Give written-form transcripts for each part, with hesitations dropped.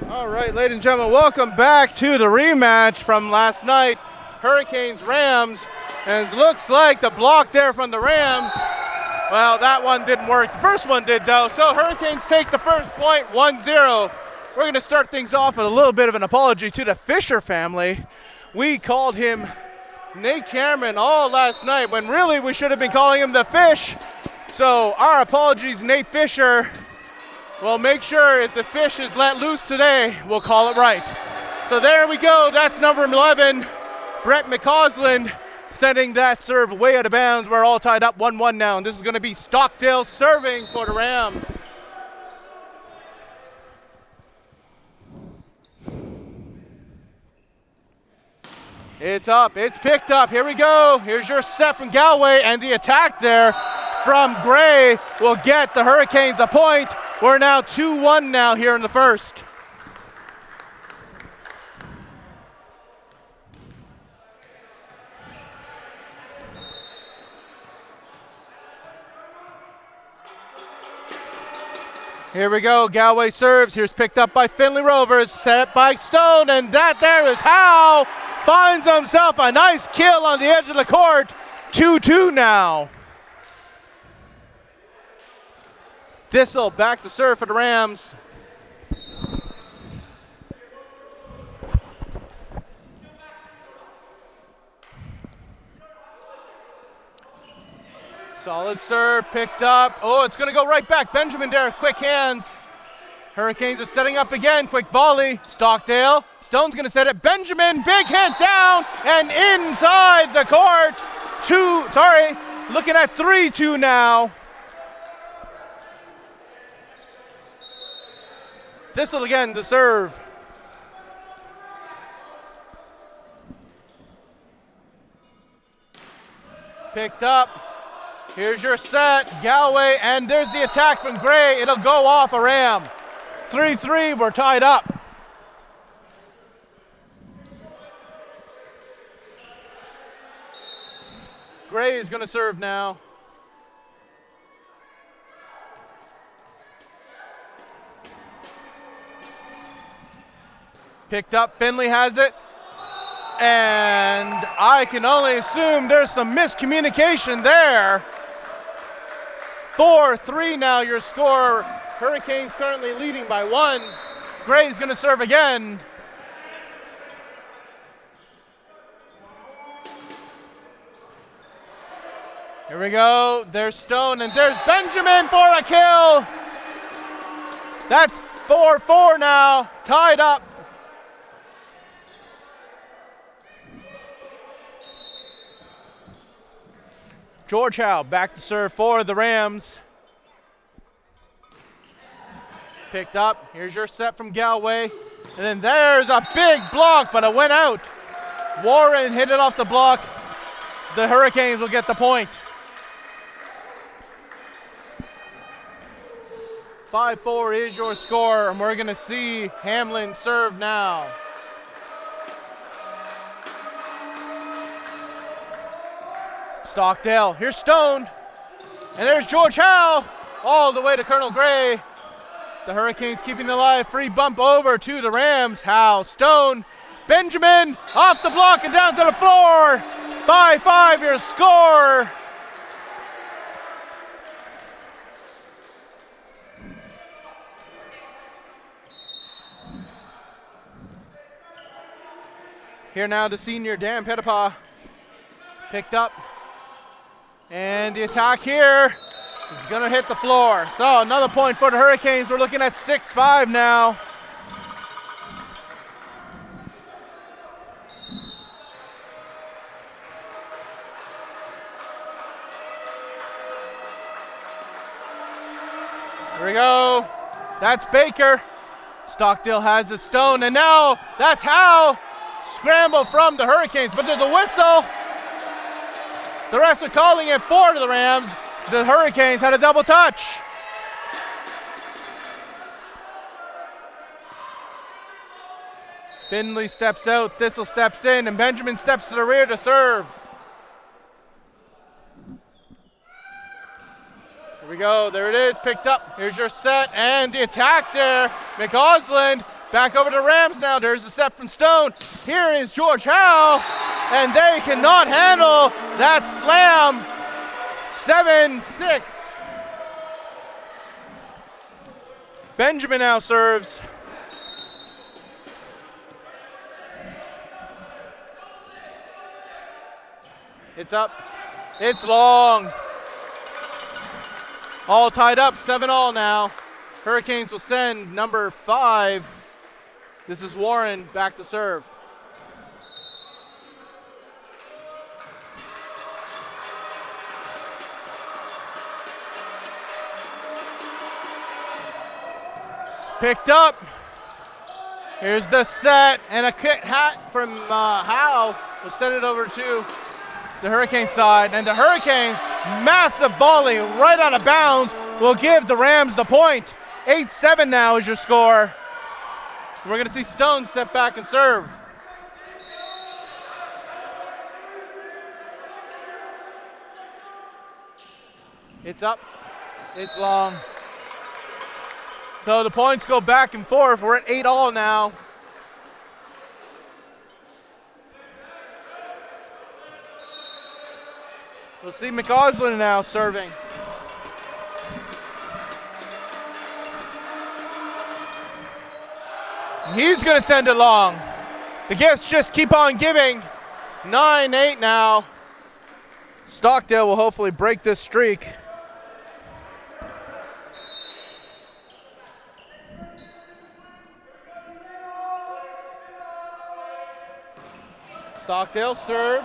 All right, ladies and gentlemen, welcome back to the rematch from last night, Hurricanes-Rams. And it looks like the block there from the Rams, well, that one didn't work. The first one did, though, so Hurricanes take the first point, 1-0. We're going to start things off with a little bit of an apology to the Fisher family. We called him Nate Cameron all last night, when really we should have been calling him the Fish. So our apologies, Nate Fisher. We'll make sure if the fish is let loose today, we'll call it right. So there we go, that's number 11, Brett McCausland, sending that serve way out of bounds. We're all tied up 1-1 now, and this is gonna be Stockdale serving for the Rams. It's up, it's picked up, here we go. Here's your set from Galway, and the attack there from Gray will get the Hurricanes a point. We're now 2-1 now here in the first. Here we go, Galway serves. Here's picked up by Finley Rovers, set by Stone, and that there is Howe. Finds himself a nice kill on the edge of the court. 2-2 now. Thistle back to serve for the Rams. Solid serve, picked up. Oh, it's gonna go right back. Benjamin there, quick hands. Hurricanes are setting up again, quick volley. Stockdale, Stone's gonna set it. Benjamin, big hit down and inside the court. Looking at 3-2 now. Thistle again to serve. Picked up. Here's your set, Galway, and there's the attack from Gray. It'll go off a Ram. 3-3, we're tied up. Gray is gonna serve now. Picked up, Finley has it. And I can only assume there's some miscommunication there. 4-3 now your score. Hurricanes currently leading by 1. Gray's gonna serve again. Here we go, there's Stone and there's Benjamin for a kill. That's 4-4 now, tied up. George Howe back to serve for the Rams. Picked up, here's your set from Galway. And then there's a big block, but it went out. Warren hit it off the block. The Hurricanes will get the point. 5-4 is your score, and we're gonna see Hamlin serve now. Stockdale, here's Stone, and there's George Howe, all the way to Colonel Gray. The Hurricanes keeping it alive, free bump over to the Rams. Howe, Stone, Benjamin, off the block and down to the floor. 5-5 your score. Here now the senior, Dan Pettipaw, picked up. And the attack here is gonna hit the floor. So another point for the Hurricanes. We're looking at 6-5 now. Here we go. That's Baker. Stockdale has a Stone, and now that's Howe. Scramble from the Hurricanes, but there's a whistle. The refs are calling it for the Rams. The Hurricanes had a double touch. Finley steps out, Thistle steps in, and Benjamin steps to the rear to serve. Here we go, there it is, picked up. Here's your set and the attack there. McCausland back over to Rams now. There's the set from Stone. Here is George Howe, and they cannot handle that slam. 7-6. Benjamin now serves. It's up. It's long. All tied up, 7-all now. Hurricanes will send number 5. This is Warren back to serve. Picked up. Here's the set, and a kit hat from Howe will send it over to the Hurricane side, and the Hurricanes, massive volley right out of bounds, will give the Rams the point. 8-7 now is your score. We're going to see Stone step back and serve. It's up. It's long. So the points go back and forth. We're at 8-all now. We'll see McCausland now serving. He's going to send it long. The gifts just keep on giving. 9-8 now. Stockdale will hopefully break this streak. Stockdale serve.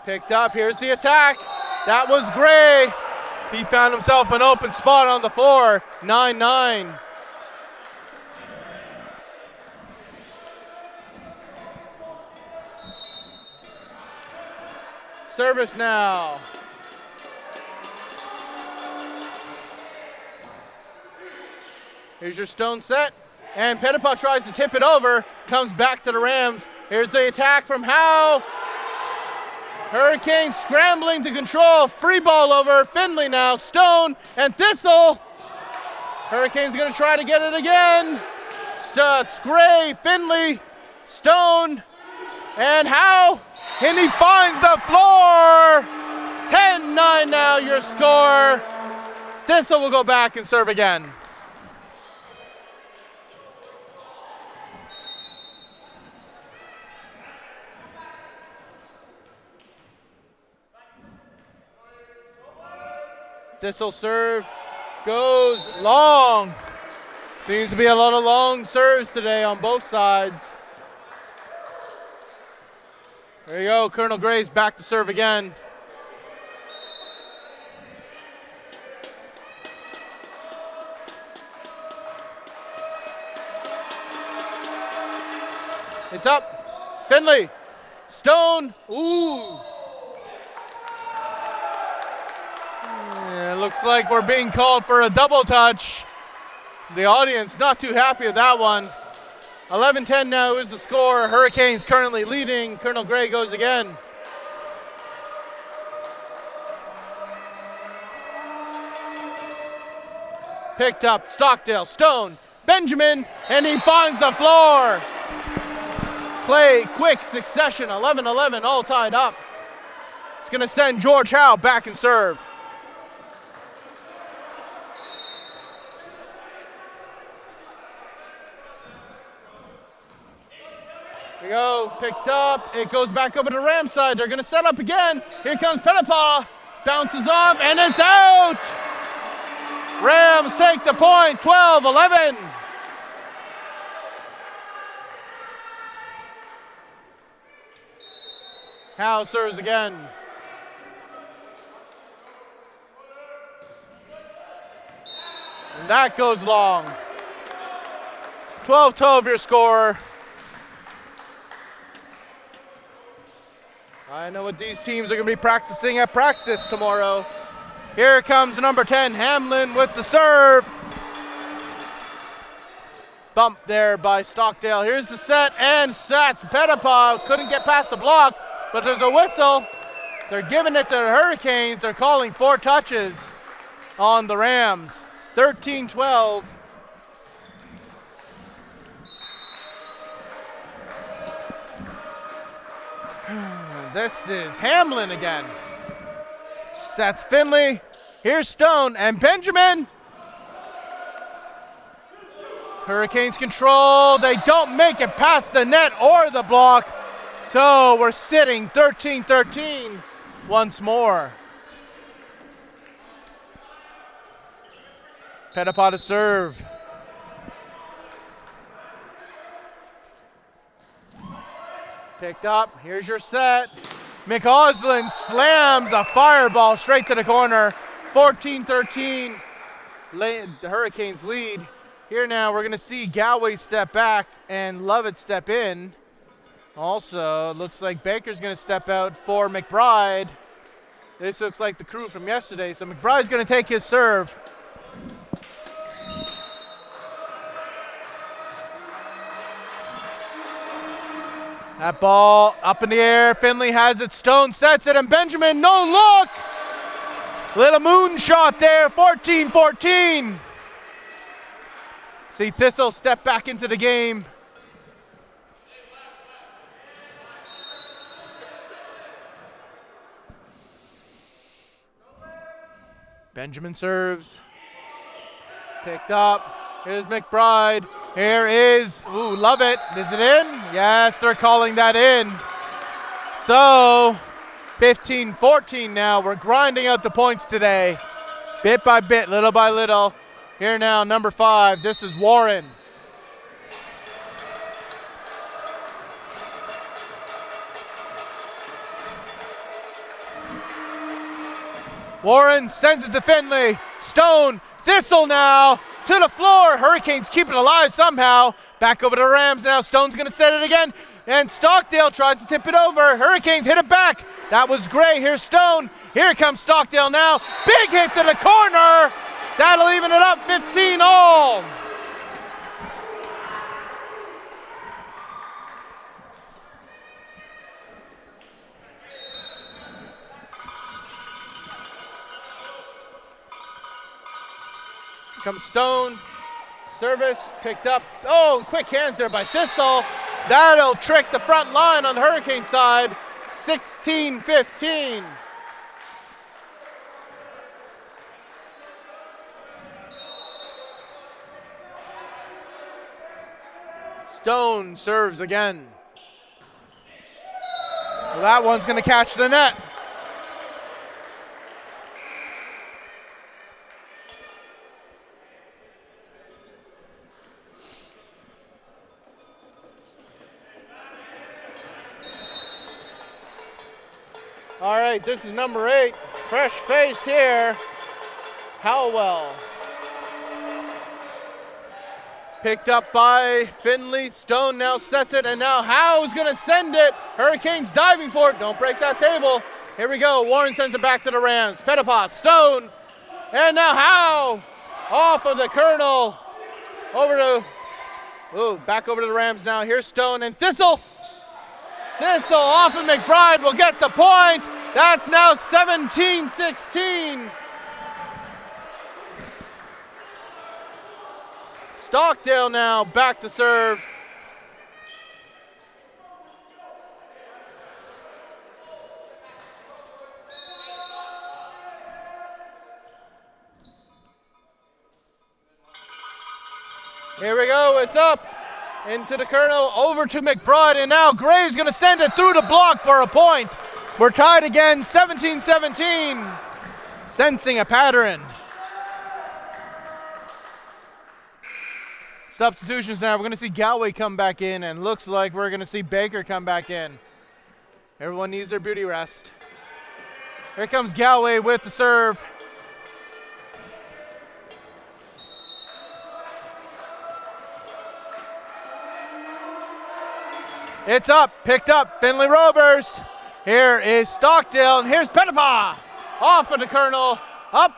Picked up. Here's the attack. That was Gray. He found himself an open spot on the floor. 9-9. Service now. Here's your Stone set. And Pettipaw tries to tip it over. Comes back to the Rams. Here's the attack from Howe. Hurricanes scrambling to control. Free ball over. Finley now. Stone and Thistle. Hurricanes going to try to get it again. It's Gray, Finley, Stone, and Howe. And he finds the floor. 10-9 now your score. Thistle will go back and serve again. Thistle serve goes long. Seems to be a lot of long serves today on both sides. There you go, Colonel Gray's back to serve again. It's up. Finley. Stone. Ooh. Yeah, looks like we're being called for a double touch. The audience not too happy with that one. 11-10 now is the score. Hurricanes currently leading. Colonel Gray goes again. Picked up. Stockdale. Stone. Benjamin. And he finds the floor. Play quick succession. 11-11 all tied up. It's going to send George Howe back and serve. Here we go, picked up. It goes back over to Ram side. They're going to set up again. Here comes Pettipaw. Bounces off, and it's out. Rams take the point, 12-11. Howe serves again. And that goes long. 12-12 your score. I know what these teams are going to be practicing at practice tomorrow. Here comes number 10, Hamlin with the serve. Bump there by Stockdale. Here's the set and stats. Pettipaw couldn't get past the block, but there's a whistle. They're giving it to the Hurricanes. They're calling 4 touches. on the Rams. 13-12. This is Hamlin again. That's Finley. Here's Stone and Benjamin. Hurricanes control. They don't make it past the net or the block. So we're sitting 13-13 once more. Pettipa to serve. Picked up. Here's your set. McAuslin slams a fireball straight to the corner. 14-13. The Hurricanes lead. Here now we're going to see Galway step back and Lovett step in. Also, it looks like Baker's going to step out for McBride. This looks like the crew from yesterday. So McBride's going to take his serve. That ball up in the air. Finley has it. Stone sets it. And Benjamin, no look. Little moon shot there. 14-14. See Thistle step back into the game. Benjamin serves. Picked up. Here's McBride. Here is, love it. Is it in? Yes, they're calling that in. So, 15-14 now. We're grinding out the points today. Bit by bit, little by little. Here now, number 5. This is Warren. Warren sends it to Finley. Stone, Thistle now. To the floor. Hurricanes keep it alive somehow. Back over to Rams now. Stone's going to set it again. And Stockdale tries to tip it over. Hurricanes hit it back. That was Gray. Here's Stone. Here comes Stockdale now. Big hit to the corner. That'll even it up. 15 all. Comes Stone, service, picked up. Oh, quick hands there by Thistle. That'll trick the front line on the Hurricane side. 16-15. Stone serves again. Well, that one's going to catch the net. All right, this is number 8. Fresh face here. Howell. Picked up by Finley. Stone now sets it, and now Howe's going to send it. Hurricanes diving for it. Don't break that table. Here we go. Warren sends it back to the Rams. Pettipa, Stone, and now Howe off of the Colonel. Back over to the Rams now. Here's Stone and Thistle. Thistle off of McBride will get the point. That's now 17-16. Stockdale now back to serve. Here we go, it's up. Into the Colonel, over to McBride, and now Gray's going to send it through the block for a point. We're tied again, 17-17. Sensing a pattern. Substitutions now. We're going to see Galway come back in, and looks like we're going to see Baker come back in. Everyone needs their beauty rest. Here comes Galway with the serve. It's up, picked up, Finley Rovers. Here is Stockdale, and here's Pettipa. Off of the Colonel, up.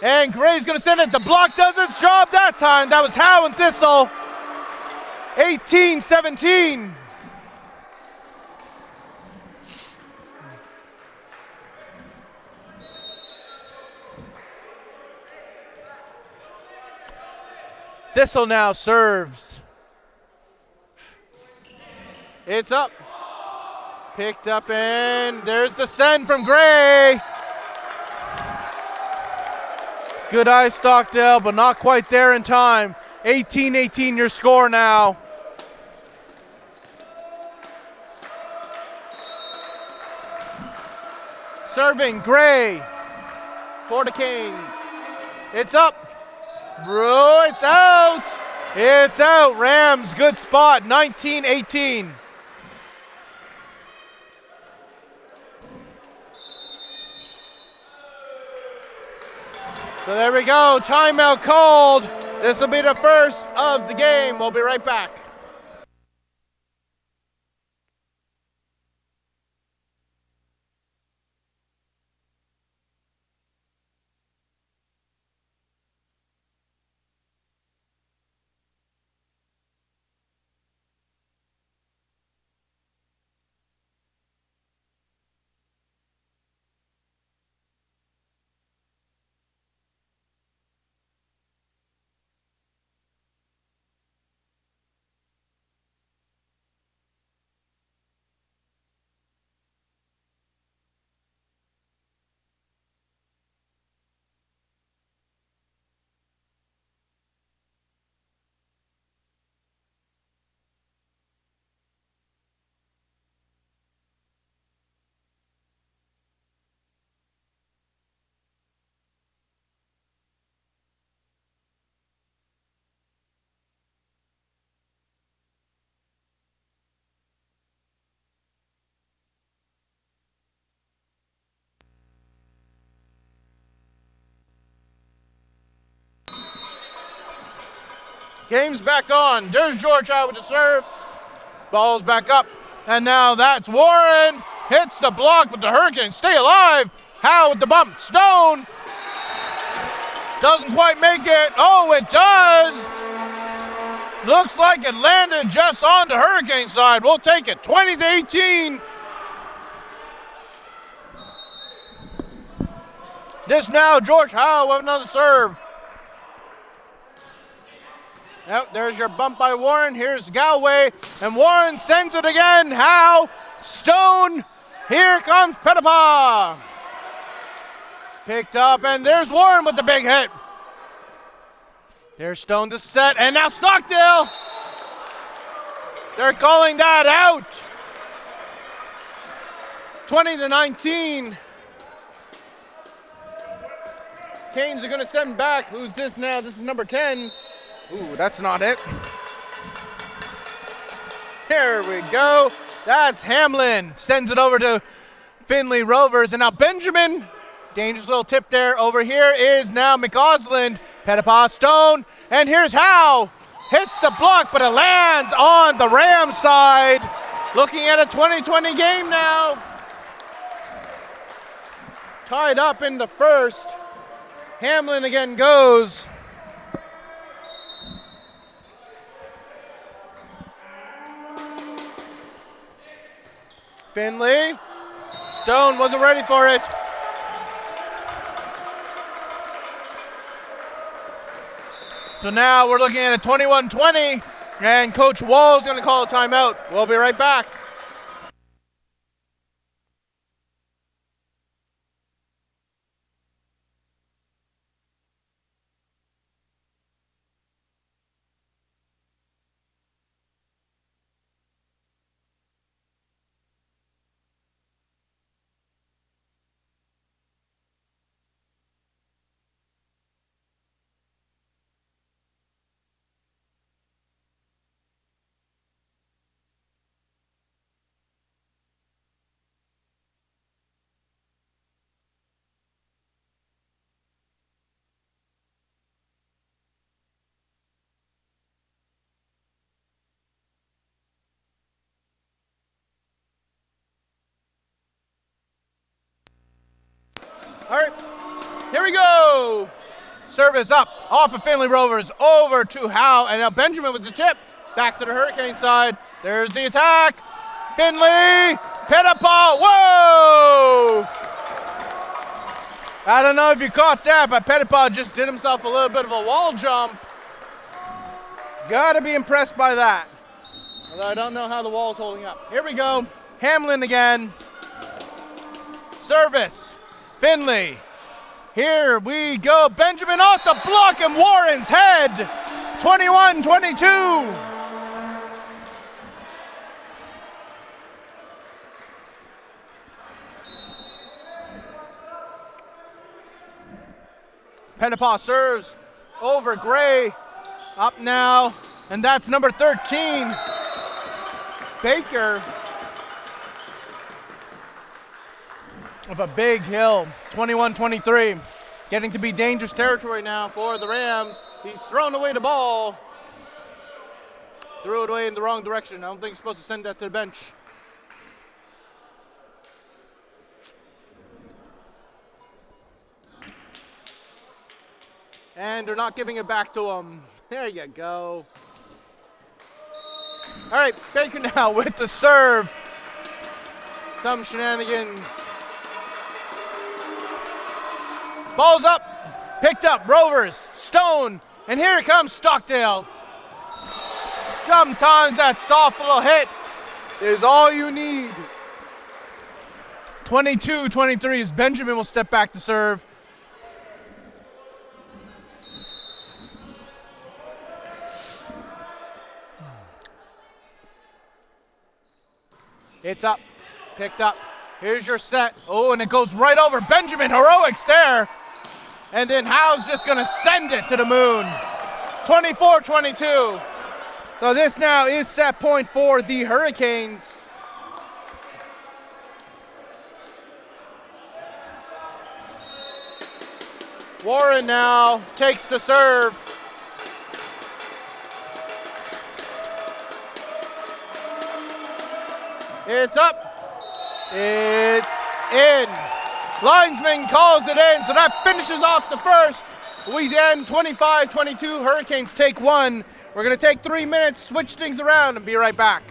And Gray's gonna send it. The block does its job that time. That was Howe and Thistle. 18-17. Thistle now serves. It's up. Picked up, and there's the send from Gray. Good eye, Stockdale, but not quite there in time. 18-18 your score now. Serving Gray for the Canes. It's up. Bro, it's out. It's out. Rams, good spot. 19-18. So there we go. Timeout called. This will be the first of the game. We'll be right back. Game's back on. There's George Howe with the serve. Ball's back up. And now that's Warren. Hits the block, but the Hurricanes stay alive. Howe with the bump. Stone. Doesn't quite make it. Oh, it does. Looks like it landed just on the Hurricane side. We'll take it. 20-18. This now, George Howe with another serve. Yep, there's your bump by Warren. Here's Galway, and Warren sends it again. Howe, Stone, here comes Pettipaw. Picked up, and there's Warren with the big hit. There's Stone to set, and now Stockdale. They're calling that out. 20-19. Canes are going to send back. Who's this now? This is number 10. Ooh, that's not it. There we go. That's Hamlin. Sends it over to Findlay Rovers. And now Benjamin. Dangerous little tip there. Over here is now McCausland. Pettipaw, Stone. And here's Howe. Hits the block, but it lands on the Rams side. Looking at a 20-20 game now. Tied up in the first. Hamlin again goes. Finley. Stone wasn't ready for it. So now we're looking at a 21-20, and Coach Wall's going to call a timeout. We'll be right back. All right, here we go. Service up off of Findlay Rovers over to Howe, and now Benjamin with the tip. Back to the Hurricane side. There's the attack. Findlay, Pettipaw, whoa! I don't know if you caught that, but Pettipaw just did himself a little bit of a wall jump. Gotta be impressed by that. Although I don't know how the wall's holding up. Here we go. Hamlin again. Service. Finley. Here we go. Benjamin off the block and Warren's head. 21-22. Pettipaw serves over Gray. Up now, and that's number 13, Baker. With a big hill, 21-23. Getting to be dangerous territory now for the Rams. He's thrown away the ball. Threw it away in the wrong direction. I don't think he's supposed to send that to the bench. And they're not giving it back to him. There you go. All right, Baker now with the serve. Some shenanigans. Ball's up, picked up, Rovers, Stone, and here comes Stockdale. Sometimes that soft little hit is all you need. 22-23 as Benjamin will step back to serve. It's up, picked up. Here's your set. Oh, and it goes right over. Benjamin, heroics there. And then Howe's just going to send it to the moon. 24-22. So this now is set point for the Hurricanes. Warren now takes the serve. It's up. It's in. Linesman calls it in, so that finishes off the first. Louisiana 25-22. Hurricanes take one. We're going to take 3 minutes, switch things around, and be right back.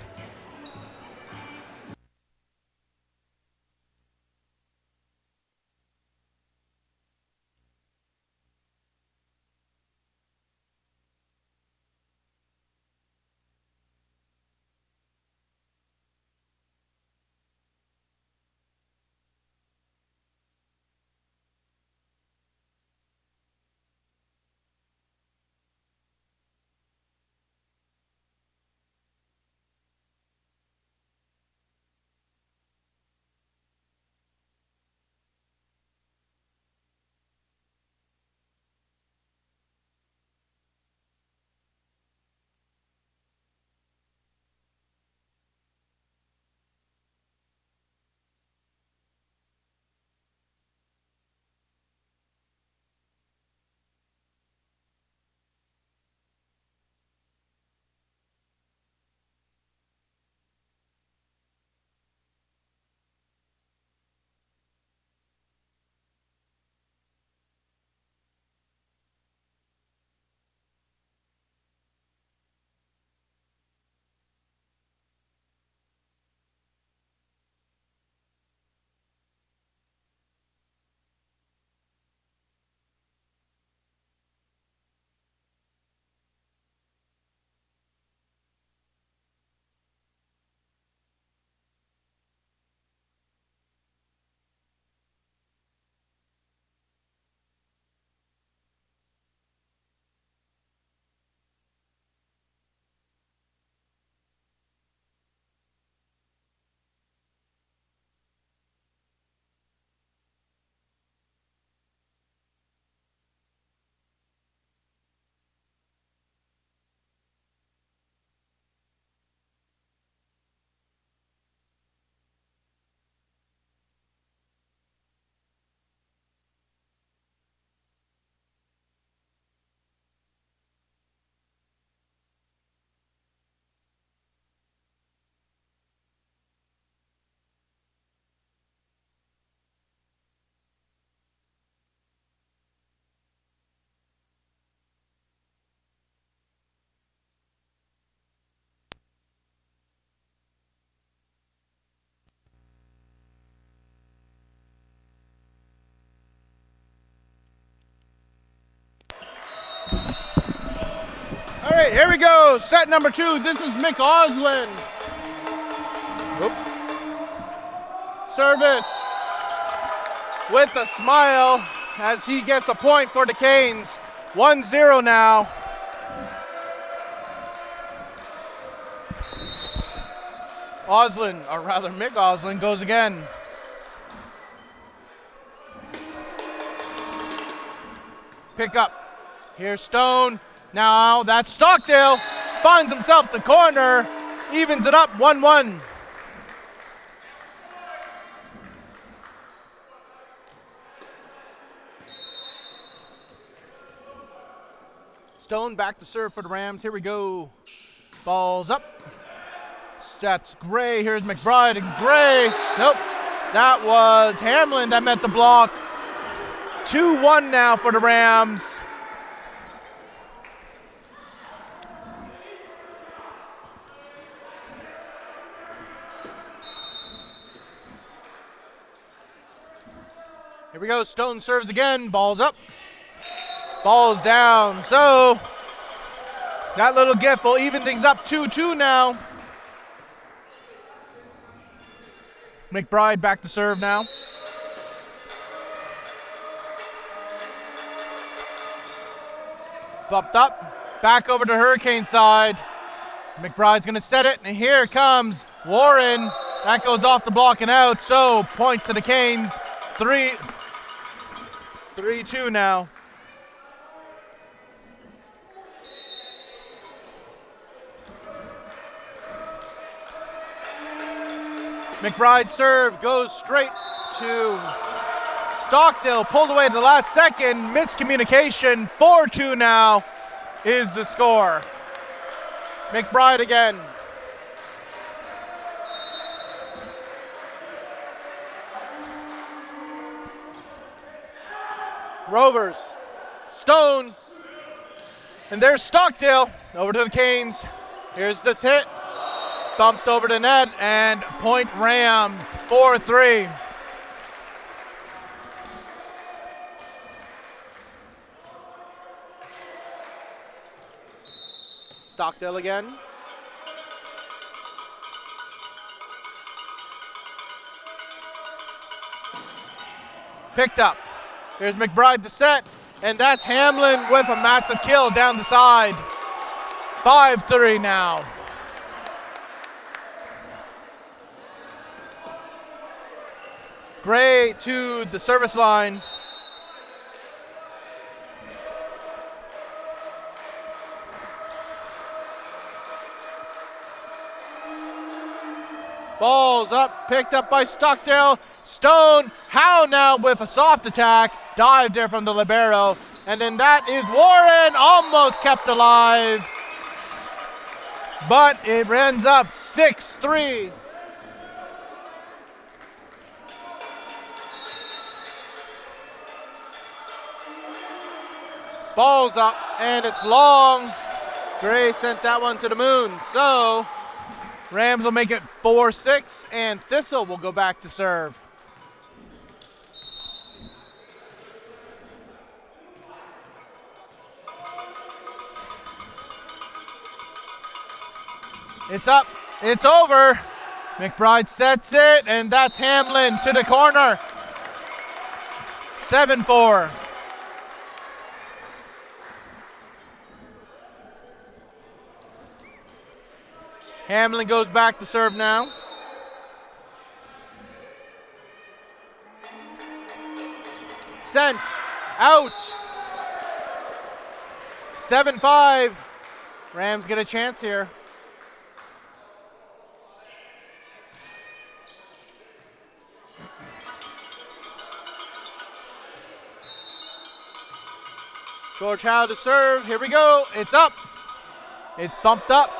right, here we go. Set number 2. This is Mick Oslin. Service with a smile as he gets a point for the Canes. 1-0 now. Oslin, or rather Mick Oslin, goes again. Pick up. Here's Stone. Now that's Stockdale. Finds himself the corner. Evens it up 1-1. Stone back to serve for the Rams. Here we go. Ball's up. That's Gray. Here's McBride and Gray. Nope. That was Hamlin that met the block. 2-1 now for the Rams. Here we go. Stone serves again. Ball's up. Ball's down. So that little gift will even things up 2-2 now. McBride back to serve now. Bumped up. Back over to Hurricane side. McBride's going to set it. And here comes Warren. That goes off the block and out. So point to the Canes. 3-2 now. McBride serve goes straight to Stockdale. Pulled away at the last second. Miscommunication. 4-2 now is the score. McBride again. Rovers. Stone. And there's Stockdale. Over to the Canes. Here's this hit. Bumped over the net and point Rams. 4-3. Stockdale again. Picked up. Here's McBride to set, and that's Hamlin with a massive kill down the side. 5-3 now. Gray to the service line. Ball's up, picked up by Stockdale. Stone, Howe now with a soft attack. Dive there from the libero. And then that is Warren, almost kept alive. But it ends up 6-3. Ball's up, and it's long. Gray sent that one to the moon. So Rams will make it 4-6, and Thistle will go back to serve. It's up, it's over. McBride sets it, and that's Hamlin to the corner. 7-4. Hamlin goes back to serve now. Sent. Out. 7-5. Rams get a chance here. George Howe to serve. Here we go. It's up. It's bumped up.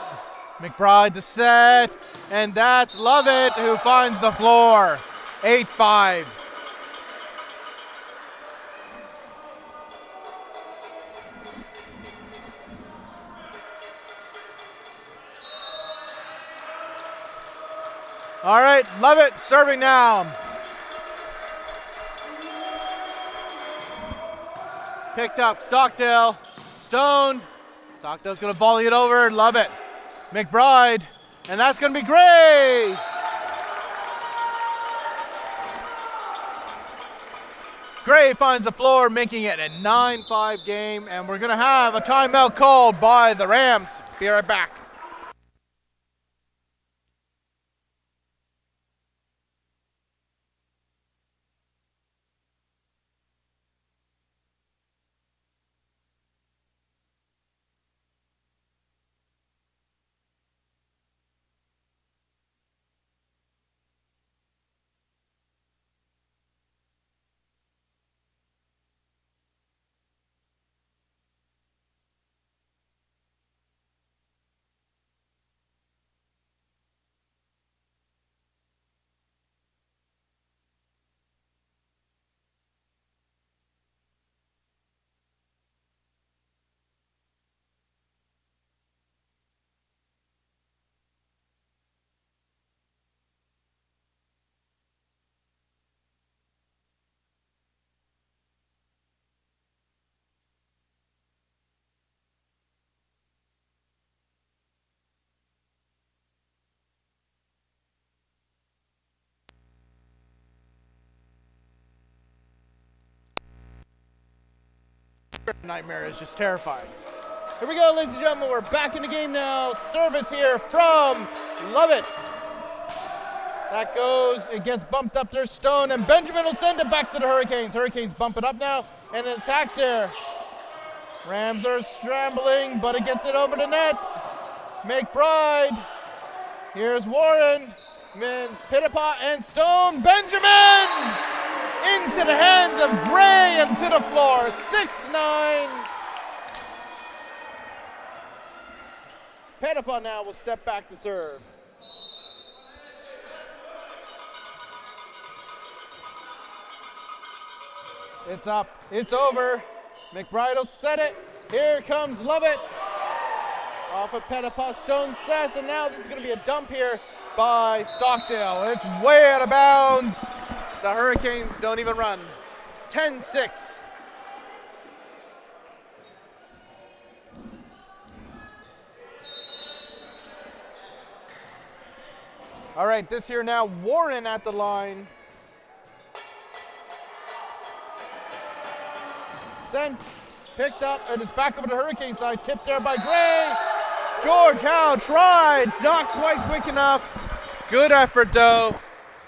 McBride to set, and that's Lovett who finds the floor. 8-5. All right, Lovett serving now. Picked up Stockdale. Stone. Stockdale's going to volley it over. Love it. McBride. And that's going to be Gray. Gray finds the floor, making it a 9-5 game. And we're going to have a timeout called by the Rams. Be right back. Nightmare is just terrifying. Here we go, ladies and gentlemen. We're back in the game now. Service here from Lovett. That goes, it gets bumped up there, Stone, and Benjamin will send it back to the Hurricanes. Hurricanes bump it up now, and an attack there. Rams are scrambling, but it gets it over the net. McBride. Here's Warren. Mins, Pitapa, and Stone. Benjamin! Into the hands of Gray and to the floor. 6-9. Pitapa now will step back to serve. It's up. It's over. McBride will set it. Here comes Lovett. Off of Pitapa. Stone sets, and now this is going to be a dump here by Stockdale. It's way out of bounds. The Hurricanes don't even run. 10-6. All right, this here now, Warren at the line. Sent, picked up, and it's back over the Hurricane side. Tipped there by Gray. George Howe tried, not quite quick enough. Good effort though.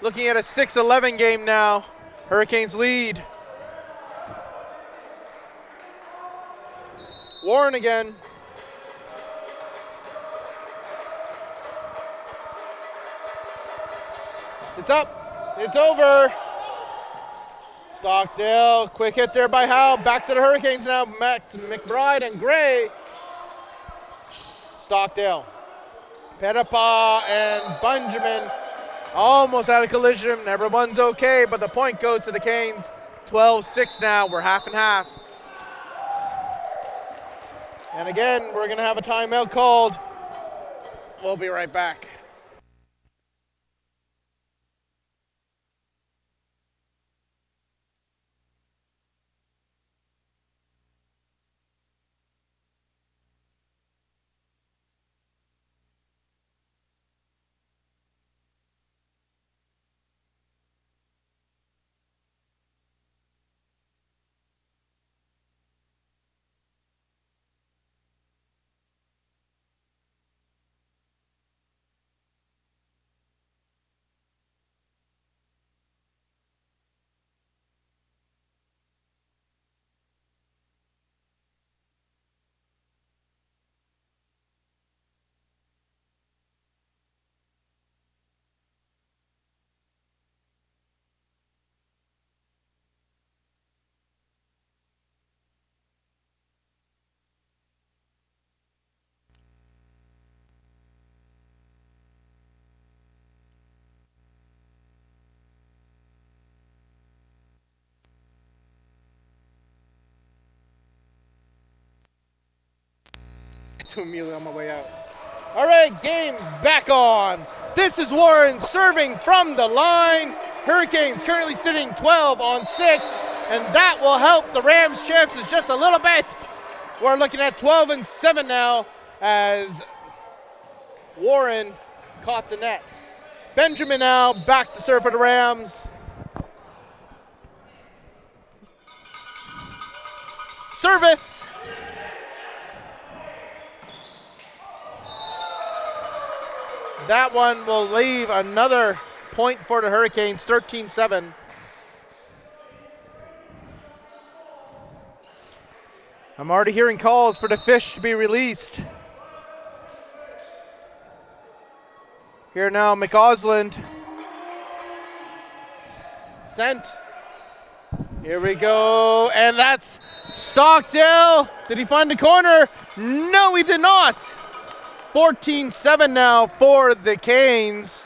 Looking at a 6-11 game now. Hurricanes lead. Warren again. It's up. It's over. Stockdale, quick hit there by Howe. Back to the Hurricanes now. Max McBride and Gray. Stockdale. Pitapa and Benjamin. Almost out of collision. Everyone's okay, but the point goes to the Canes. 12-6 now. We're half and half. And again, we're going to have a timeout called. We'll be right back. To Amelia on my way out. All right, game's back on. This is Warren serving from the line. Hurricanes currently sitting 12-6, and that will help the Rams' chances just a little bit. We're looking at 12-7 now as Warren caught the net. Benjamin now back to serve for the Rams. Service. That one will leave another point for the Hurricanes, 13-7. I'm already hearing calls for the fish to be released. Here now, McCausland. Sent. Here we go, and that's Stockdale. Did he find the corner? No, he did not. 14-7 now for the Canes.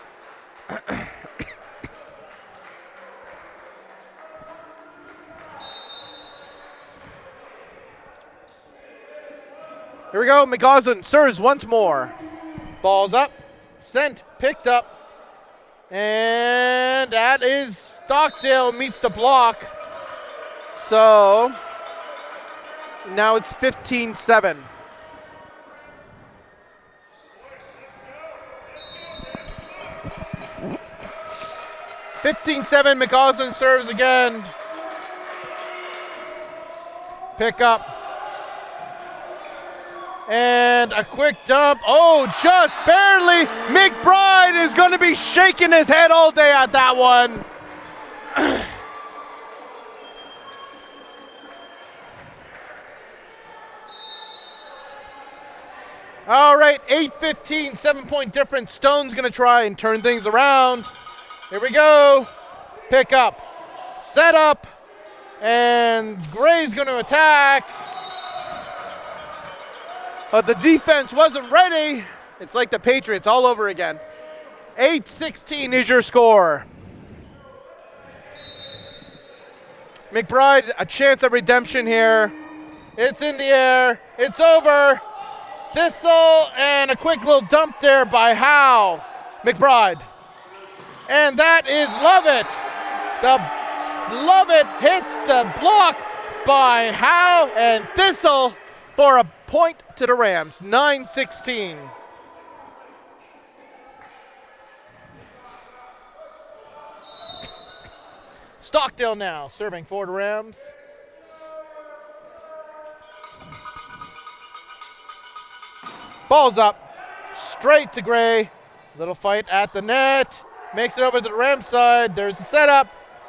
Here we go, McCausland serves once more. Ball's up, sent, picked up, and that is Stockdale meets the block. So now it's 15-7. McCausland serves again. Pick up. And a quick dump. Oh, just barely. McBride is going to be shaking his head all day at that one. All right, 8-15, 7-point difference. Stone's going to try and turn things around. Here we go. Pick up. Set up. And Gray's going to attack. But the defense wasn't ready. It's like the Patriots all over again. 8-16 is your score. McBride, a chance of redemption here. It's in the air. It's over. Thistle and a quick little dump there by Howe. McBride. And that is Lovett. Lovett hits the block by Howe and Thistle for a point to the Rams, 9-16. Stockdale now serving for the Rams. Ball's up, straight to Gray. Little fight at the net. Makes it over to the Rams side. There's the setup.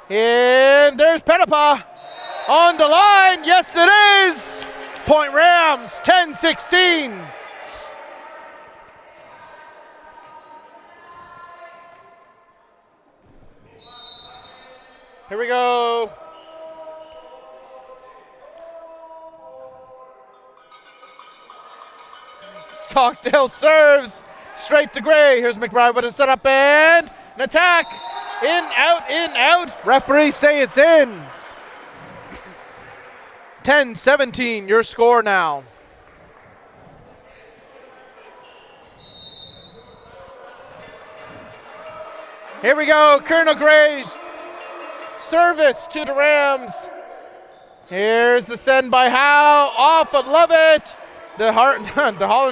And there's Pettipa on the line. Yes, it is. Point Rams, 10-16. Here we go. Stockdale serves straight to Gray. Here's McBride with a setup and an attack. In, out. Referees say it's in. 10-17, your score now. Here we go, Colonel Gray's service to the Rams. Here's the send by Howe, off of Lovett. The Holland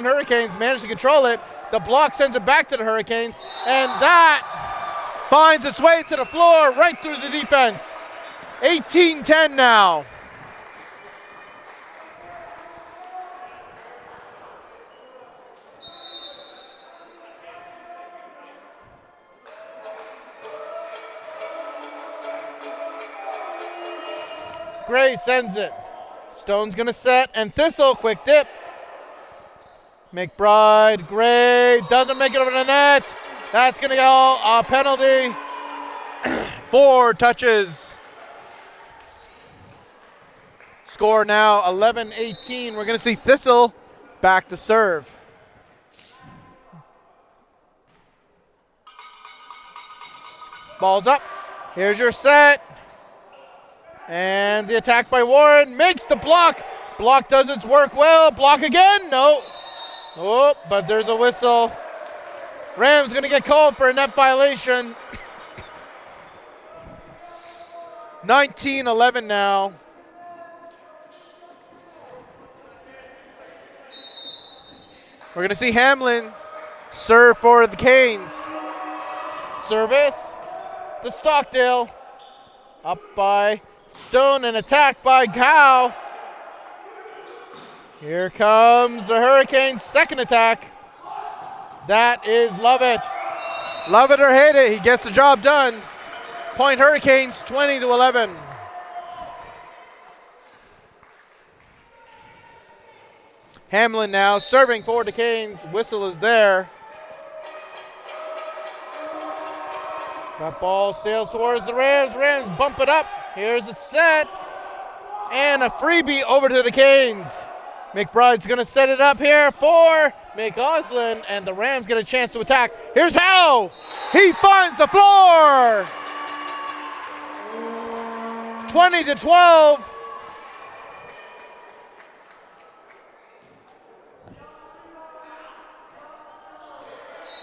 Hurricanes managed to control it. The block sends it back to the Hurricanes, and that finds its way to the floor right through the defense. 18-10 now. Gray sends it. Stone's gonna set, and Thistle, quick dip. McBride, Gray, doesn't make it over the net. That's gonna go a penalty. 4 touches. Score now 11-18. We're gonna see Thistle back to serve. Ball's up. Here's your set. And the attack by Warren makes the block. Block does its work well. Block again. No. Oh, but there's a whistle. Rams going to get called for a net violation. 19-11 now. We're going to see Hamlin serve for the Canes. Service to Stockdale. Up by Stone and attacked by Cow. Here comes the Hurricanes' second attack. That is love it. Love it or hate it, he gets the job done. Point Hurricanes 20-11. Hamlin now serving for the Canes. Whistle is there. That ball sails towards the Rams. Rams bump it up. Here's a set. And a freebie over to the Canes. McBride's going to set it up here for McAuslin. And the Rams get a chance to attack. Here's Howe. He finds the floor. 20-12.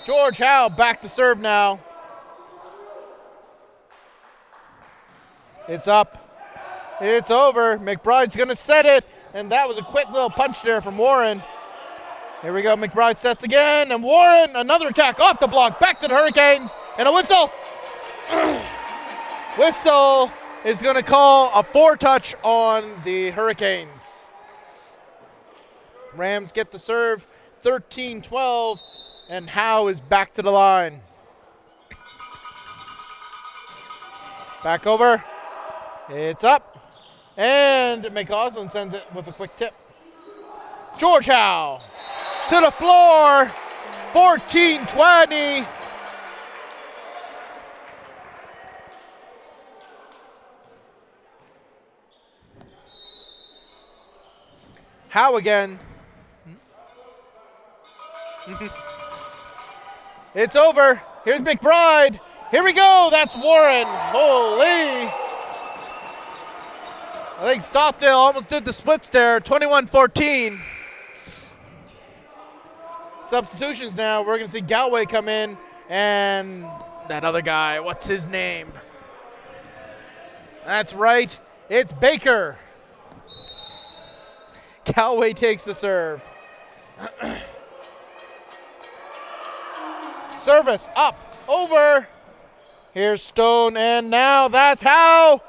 George Howe back to serve now. It's up. It's over. McBride's going to set it. And that was a quick little punch there from Warren. Here we go. McBride sets again. And Warren, another attack off the block. Back to the Hurricanes. And a whistle. Whistle is going to call a four-touch on the Hurricanes. Rams get the serve. 13-12. And Howe is back to the line. Back over. It's up. And McAuslin sends it with a quick tip. George Howe to the floor. 14-20. Howe again. It's over. Here's McBride. Here we go. That's Warren. Holy. I think Stockdale almost did the splits there. 21-14. Substitutions now. We're going to see Galway come in and that other guy. What's his name? That's right. It's Baker. Galway takes the serve. Service up, over. Here's Stone, and now that's Howe.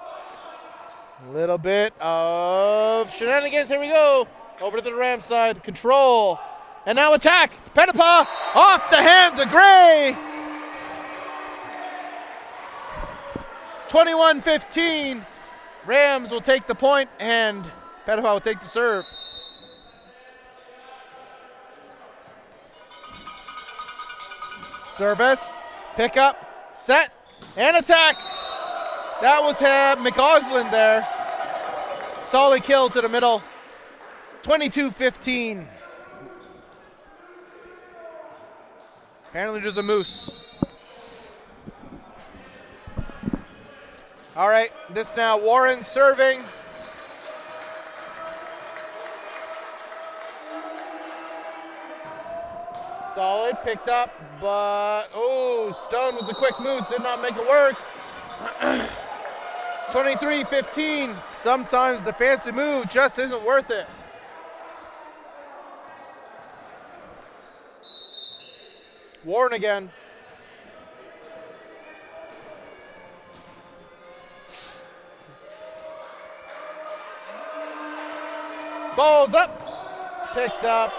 A little bit of shenanigans. Here we go. Over to the Ram side. Control. And now attack. Pettipaw off the hands of Gray. 21-15. Rams will take the point, and Pettipaw will take the serve. Service, pick up, set, and attack. That was McAuslin there. Solid kill to the middle. 22-15. Apparently there's a moose. All right, this now Warren serving. Solid, picked up, but, Stone with the quick move, did not make it work. 23-15. Sometimes the fancy move just isn't worth it. Warren again. Ball's up, picked up.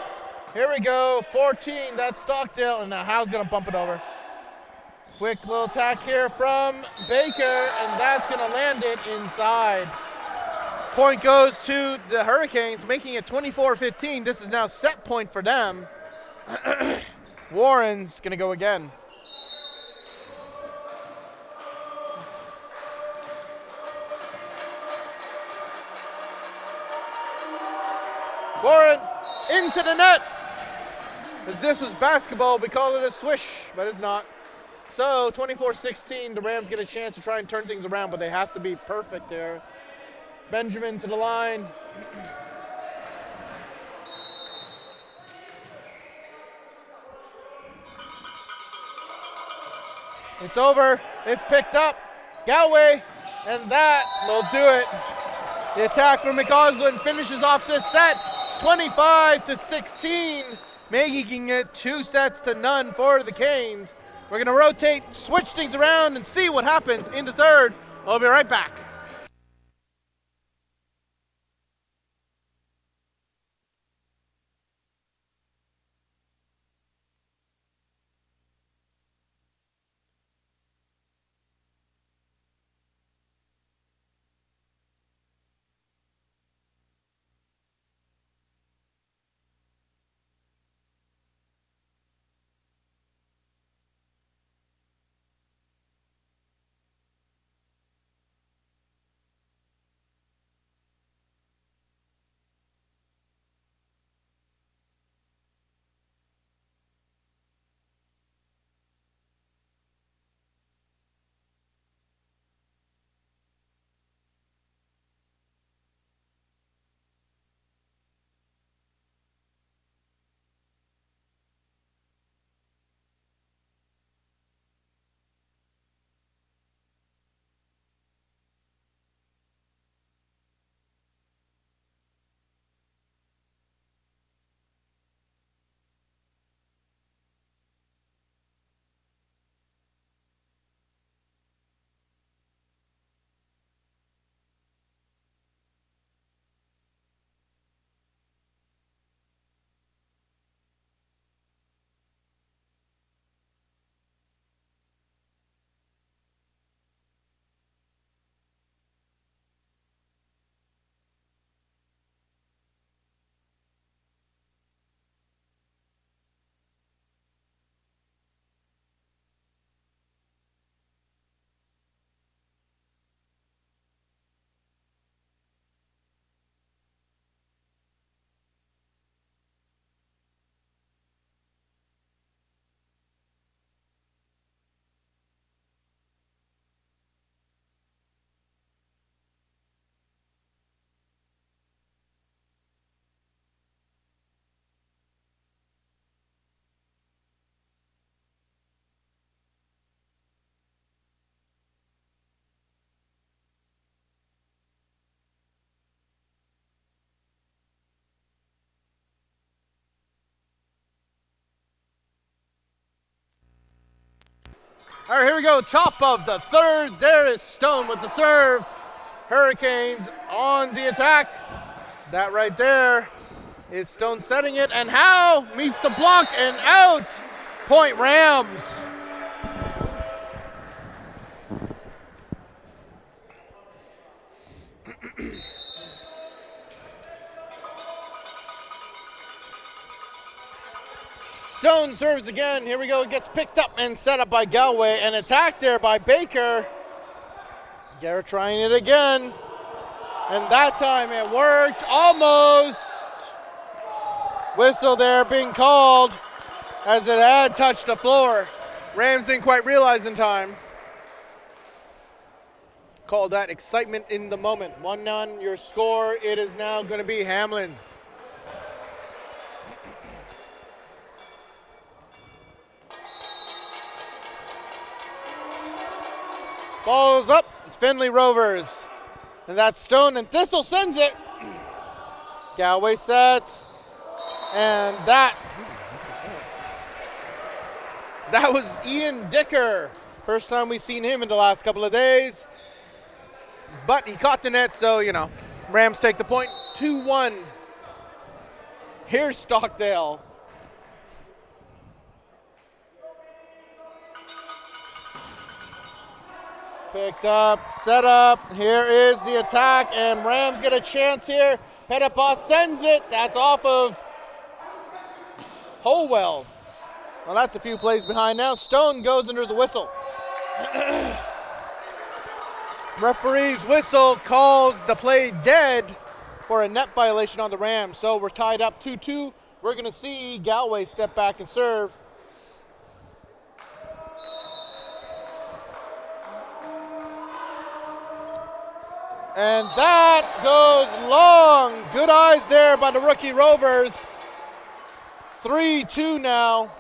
Here we go, 14, that's Stockdale, and now Howe's gonna bump it over. Quick little attack here from Baker, and that's gonna land it inside. Point goes to the Hurricanes, making it 24-15. This is now set point for them. Warren's gonna go again. Warren into the net. If this was basketball, we call it a swish, but it's not. So 24-16, the Rams get a chance to try and turn things around, but they have to be perfect there. Benjamin to the line. It's over, it's picked up. Galway, and that will do it. The attack from McAuslin finishes off this set. 25-16. making it 2-0 for the Canes. We're going to rotate, switch things around, and see what happens in the third. We'll be right back. All right, here we go. Top of the third. There is Stone with the serve. Hurricanes on the attack. That right there is Stone setting it. And Howe meets the block and out. Point Rams. Stone serves again. Here we go. It gets picked up and set up by Galway. An attack there by Baker. Garrett trying it again. And that time it worked. Almost. Whistle there being called as it had touched the floor. Rams didn't quite realize in time. Called that excitement in the moment. 1-0 your score. It is now going to be Hamlin. Ball's up. It's Findlay Rovers. And that's Stone, and Thistle sends it. Galway sets. And that was Ian Dicker. First time we've seen him in the last couple of days. But he caught the net, so, Rams take the point. 2-1. Here's Stockdale. Picked up, set up. Here is the attack, and Rams get a chance here. Petitpas sends it. That's off of Howell. Well, that's a few plays behind now. Stone goes under the whistle. Referee's whistle calls the play dead for a net violation on the Rams. So we're tied up 2-2. We're going to see Galway step back and serve. And that goes long. Good eyes there by the rookie Rovers. 3-2 now.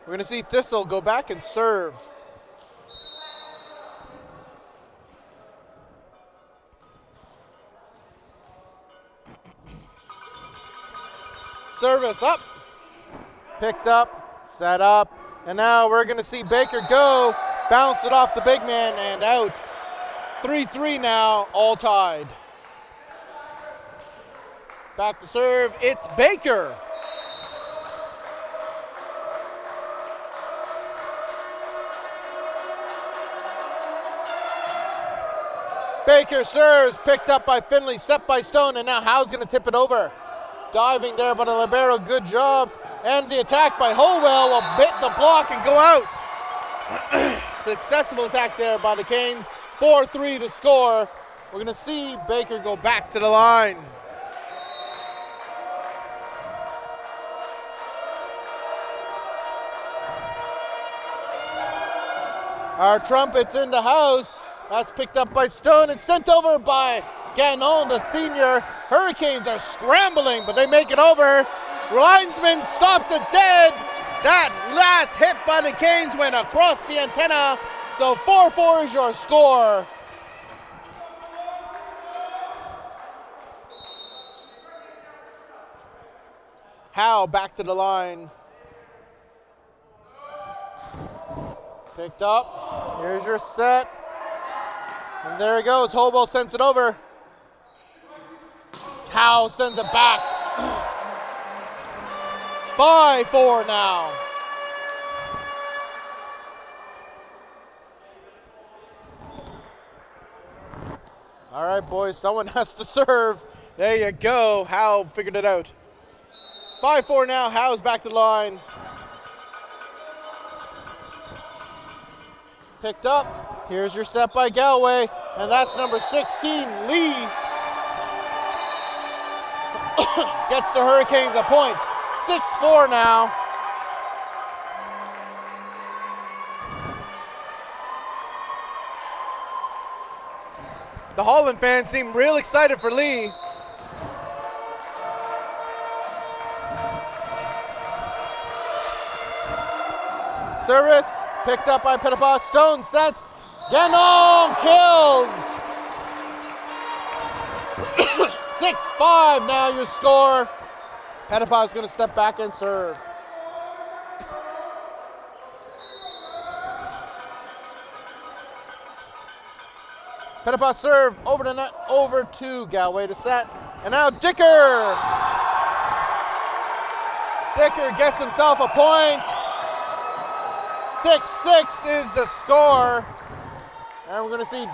We're going to see Thistle go back and serve. service up. Picked up, set up, and now we're going to see Baker go. Bounce it off the big man and out. 3-3 now, all tied. Back to serve, it's Baker. Baker serves, picked up by Finley, set by Stone, and now Howe's going to tip it over. Diving there by the libero, good job. And the attack by Holwell will bit the block and go out. Successful attack there by the Canes. 4-3 to score. We're going to see Baker go back to the line. Our trumpet's in the house. That's picked up by Stone and sent over by Ganon, the senior. Hurricanes are scrambling, but they make it over. Linesman stops it dead. That last hit by the Canes went across the antenna. So 4-4 is your score. Howe back to the line. Picked up. Here's your set. And there he goes. Holwell sends it over. Howe sends it back. 5-4 now. All right, boys, someone has to serve. There you go. Howe figured it out. 5-4 now. Howe's back to the line. Picked up. Here's your set by Galway, and that's number 16, Lee. Gets the Hurricanes a point. 6-4 now. The Holland fans seem real excited for Lee. Service picked up by Pettipas. Stone sets. Ganon kills. 6-5 now your score. Pettipas is going to step back and serve. Pettipas serve over the net, over to Galway to set. And now Dicker. Dicker gets himself a point. 6-6 is the score. And we're going to see,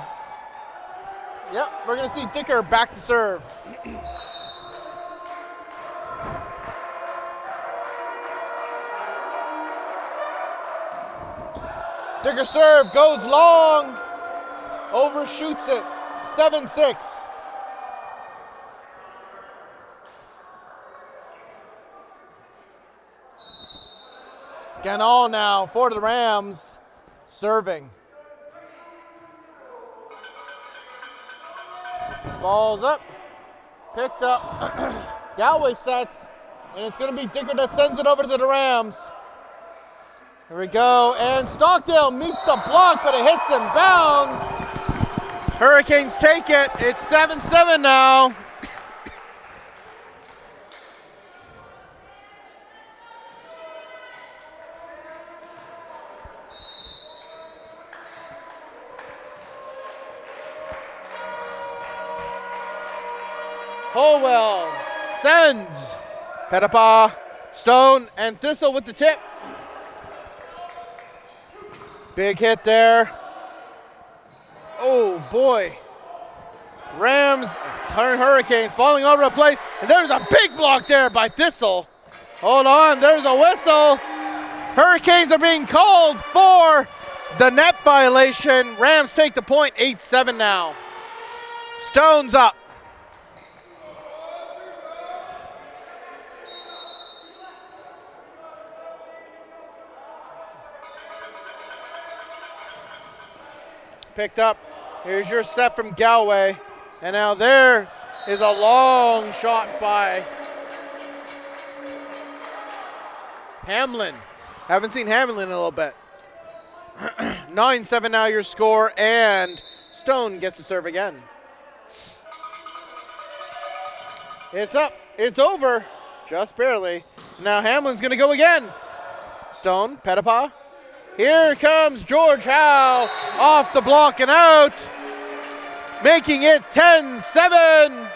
we're going to see Dicker back to serve. Dicker serve goes long, overshoots it, 7-6. Ganon now for the Rams, serving. Ball's up, picked up. Galway sets, and it's going to be Dicker that sends it over to the Rams. Here we go, and Stockdale meets the block, but it hits and bounds. Hurricanes take it. It's 7-7 now. Holwell sends. Pettipas, Stone, and Thistle with the tip. Big hit there. Oh boy. Rams, Hurricanes falling over the place. And there's a big block there by Thistle. Hold on, there's a whistle. Hurricanes are being called for the net violation. Rams take the point, 8-7 now. Stone's up. Picked up. Here's your set from Galway. And now there is a long shot by Hamlin. Haven't seen Hamlin in a little bit. 9-7 now your score, and Stone gets to serve again. It's up. It's over. Just barely. Now Hamlin's going to go again. Stone, Pettipaw. Here comes George Howe off the block and out, making it 10-7.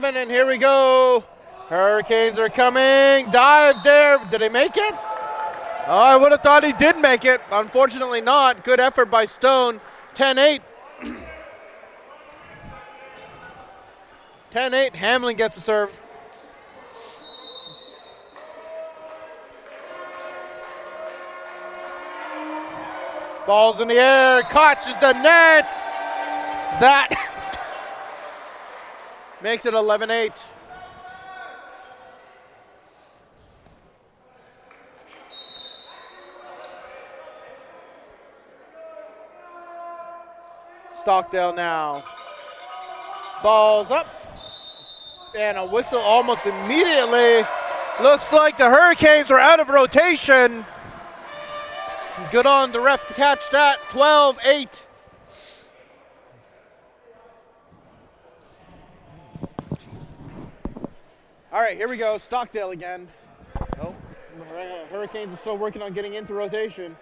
And here we go. Hurricanes are coming. Dive there. Did they make it? Oh, I would have thought he did make it. Unfortunately not. Good effort by Stone. 10-8. 10-8. Hamlin gets the serve. Ball's in the air. Catches the net. That makes it 11-8. Stockdale now. Ball's up. And a whistle almost immediately. Looks like the Hurricanes were out of rotation. Good on the ref to catch that. 12-8. All right, here we go. Stockdale again. Oh, Hurricanes are still working on getting into rotation.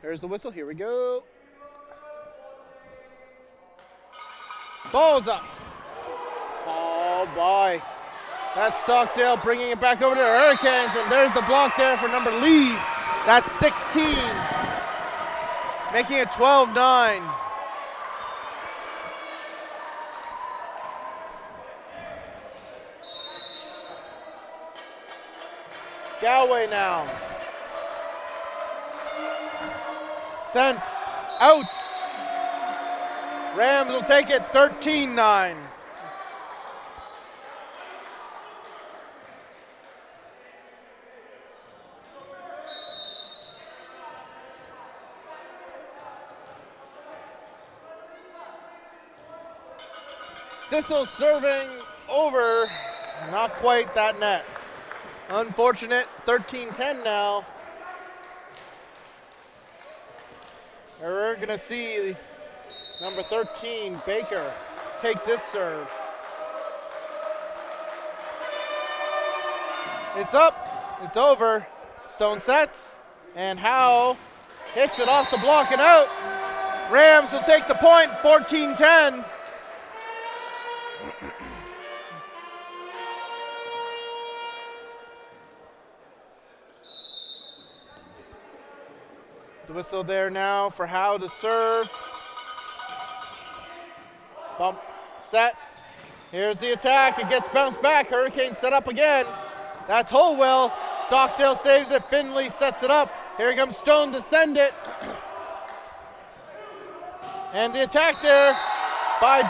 There's the whistle. Here we go. Ball's up. Oh, boy. That's Stockdale bringing it back over to the Hurricanes, and there's the block there for number Lee. That's 16, making it 12-9. Galway now. Sent out. Rams will take it 13-9. Thistle serving over, not quite that net. Unfortunate, 13-10 now. We're gonna see number 13, Baker, take this serve. It's up, it's over. Stone sets, and Howe hits it off the block and out. Rams will take the point, 14-10. The whistle there now for Howe to serve. Bump, set. Here's the attack. It gets bounced back. Hurricane set up again. That's Holwell. Stockdale saves it. Finley sets it up. Here comes Stone to send it. And the attack there by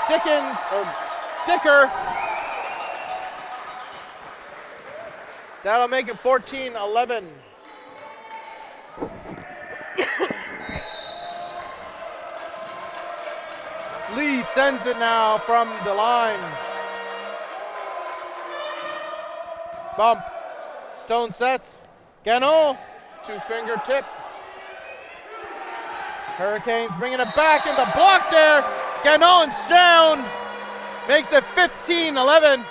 Dicker. That'll make it 14-11. Lee sends it now from the line. Bump. Stone sets. Gano. Two-finger tip. Hurricanes bringing it back in the block there. Gano and down. Makes it 15-11.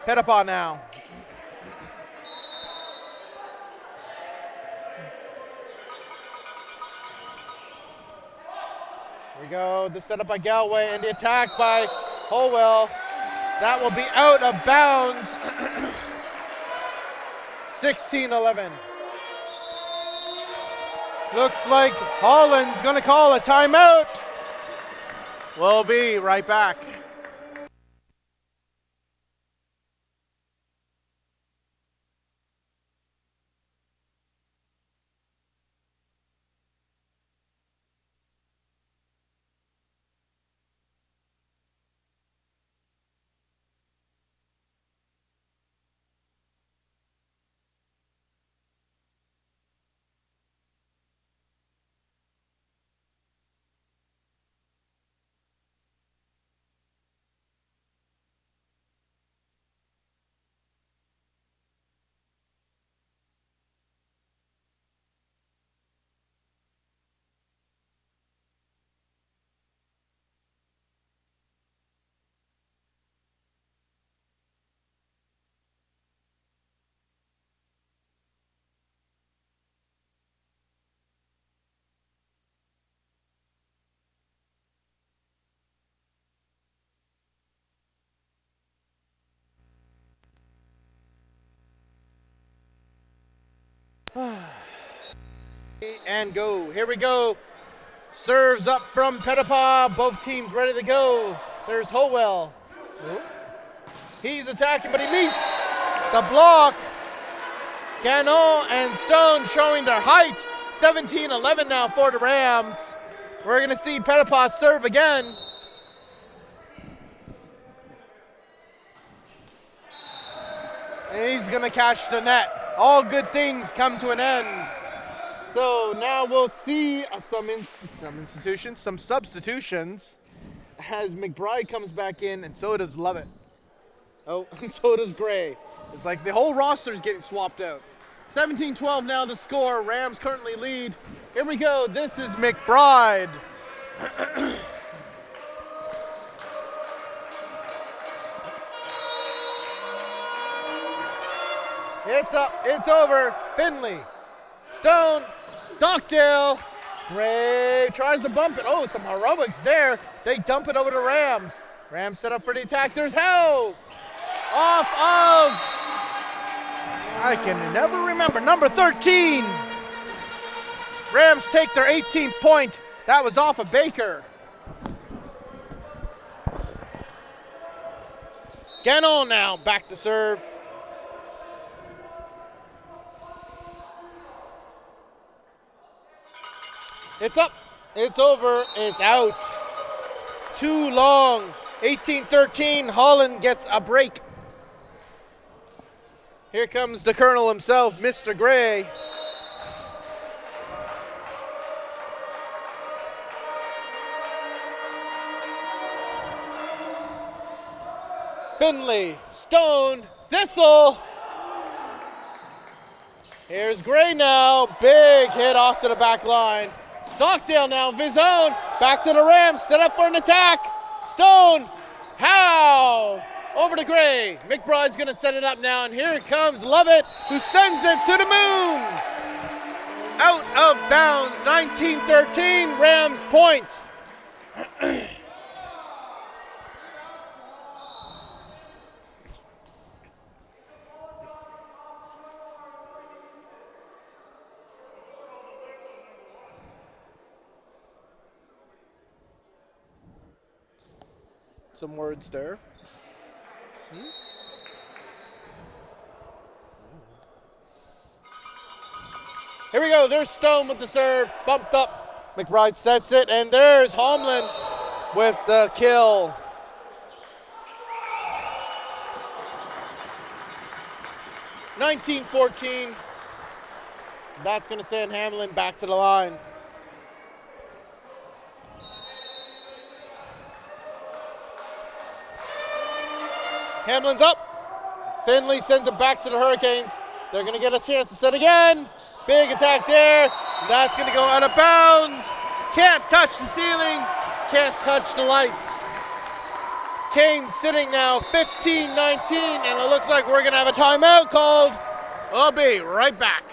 Pettipaw now. Here we go, the setup by Galway and the attack by Holwell. That will be out of bounds. 16-11. Looks like Holland's gonna call a timeout. We'll be right back. And go. Here we go. Serves up from Pettipaw. Both teams ready to go. There's Howell. He's attacking, but he meets the block. Ganon and Stone showing their height. 17-11 now for the Rams. We're going to see Pettipaw serve again. And he's going to catch the net. All good things come to an end. So now we'll see some substitutions as McBride comes back in, and so does Lovett. Oh, and so does Gray. It's like the whole roster is getting swapped out. 17-12 now to score. Rams currently lead. Here we go. This is McBride. It's up. It's over. Finley. Stone. Stockdale. Gray tries to bump it. Oh, some heroics there. They dump it over to Rams. Rams set up for the attack. There's Howe. Off of. I can never remember. Number 13. Rams take their 18th point. That was off of Baker. Ganon now back to serve. It's up. It's over. It's out. Too long. 18-13. Holland gets a break. Here comes the Colonel himself, Mr. Gray. Finley, Stone, Thistle. Here's Gray now. Big hit off to the back line. Stockdale now, Vizone. Back to the Rams, set up for an attack. Stone, Howe. Over to Gray. McBride's going to set it up now, and here comes Lovett, who sends it to the moon. Out of bounds, 19-13, Rams point. Some words there. Here we go. There's Stone with the serve. Bumped up. McBride sets it. And there's Holland with the kill. (19-14). That's going to send Hamlin back to the line. Hamlin's up. Finley sends it back to the Hurricanes. They're going to get a chance to set again. Big attack there. That's going to go out of bounds. Can't touch the ceiling. Can't touch the lights. Canes sitting now 15-19, and it looks like we're going to have a timeout called. We'll be right back.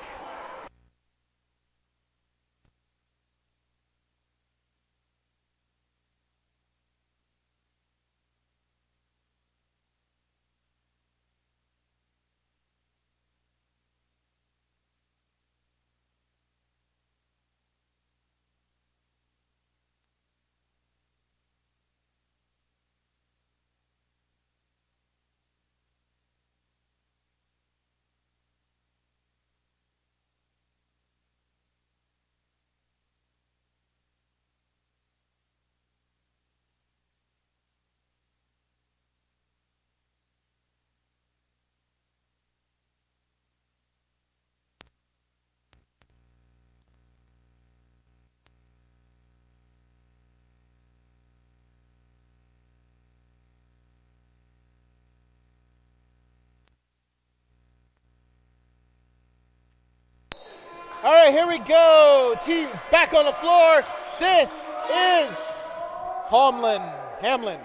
All right, here we go. Teams back on the floor. This is Hamlin.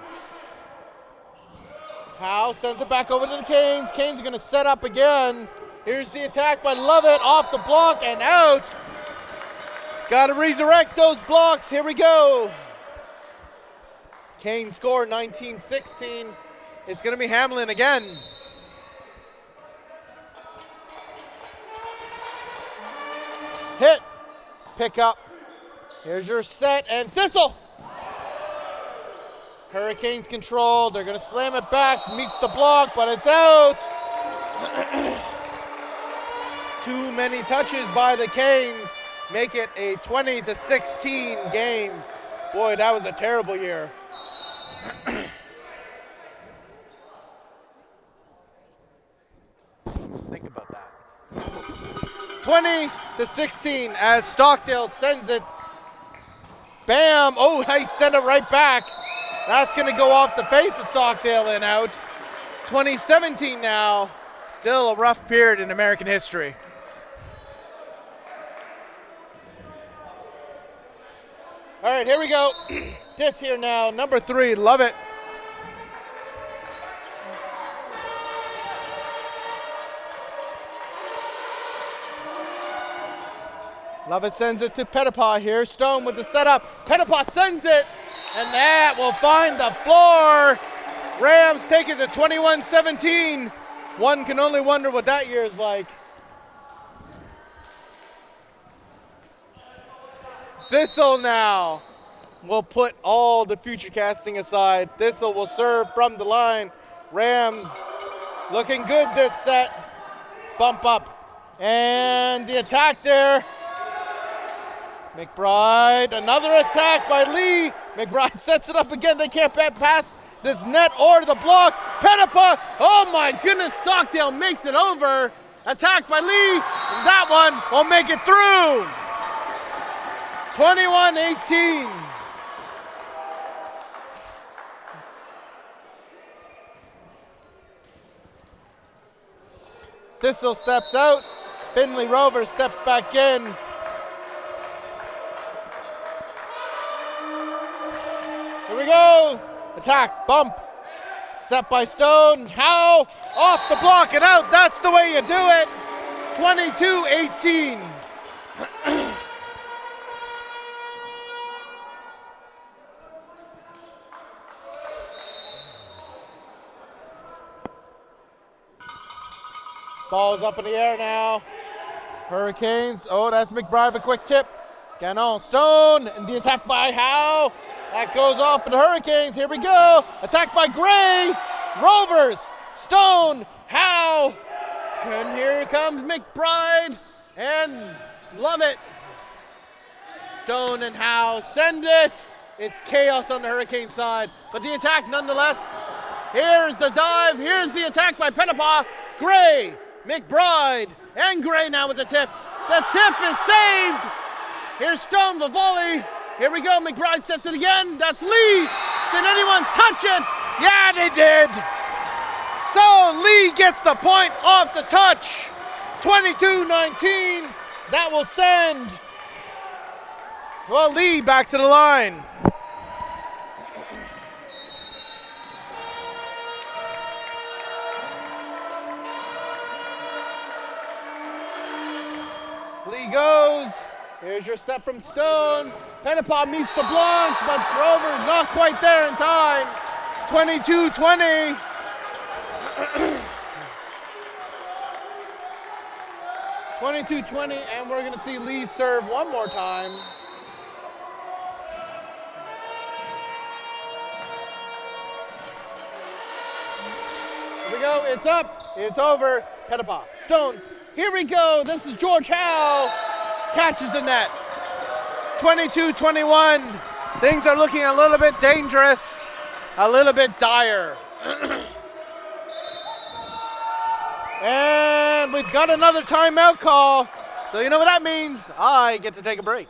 Howe sends it back over to the Canes. Canes are going to set up again. Here's the attack by Lovett off the block and out. Got to redirect those blocks. Here we go. Canes score 19-16. It's going to be Hamlin again. pick up. Here's your set, and Thistle. Hurricanes control. They're going to slam it back. Meets the block, but it's out. Too many touches by the Canes make it a 20-16 game. Boy, that was a terrible year. Think about that. 20-16 as Stockdale sends it. Bam! Oh, he sent it right back. That's going to go off the face of Stockdale and out. 2017 now. Still a rough period in American history. All right, here we go. This here now, number 3, love it. Lovett sends it to Pettipaw here. Stone with the setup. Pettipaw sends it, and that will find the floor. Rams take it to 21-17. One can only wonder what that year is like. Thistle now will put all the future casting aside. Thistle will serve from the line. Rams looking good this set. Bump up. And the attack there. McBride, another attack by Lee. McBride sets it up again. They can't pass this net or the block. Pettipaw, oh my goodness, Stockdale makes it over. Attack by Lee, and that one will make it through. 21-18. Thistle steps out. Finley Rovers steps back in. Here we go. Attack, bump. Set by Stone. Howe off the block and out. That's the way you do it. 22-18. Ball's up in the air now. Hurricanes. Oh, that's McBride, a quick tip. Gannon, Stone, and the attack by Howe. That goes off for the Hurricanes. Here we go. Attack by Gray. Rovers. Stone. Howe. And here comes McBride. And Lovett. Stone and Howe send it. It's chaos on the Hurricane side. But the attack nonetheless. Here's the dive. Here's the attack by Pettipaw. Gray. McBride. And Gray now with the tip. The tip is saved. Here's Stone, the volley. Here we go, McBride sets it again. That's Lee. Did anyone touch it? Yeah, they did. So Lee gets the point off the touch. 22-19. That will send, well, Lee back to the line. Lee goes. Here's your set from Stone. Pettipaw meets the block, but Rover's not quite there in time. 22-20. 22-20, and we're going to see Lee serve one more time. Here we go. It's up. It's over. Pettipaw. Stone. Here we go. This is George Howe. Catches the net. 22-21. Things are looking a little bit dangerous, a little bit dire. And we've got another timeout call. So you know what that means? I get to take a break.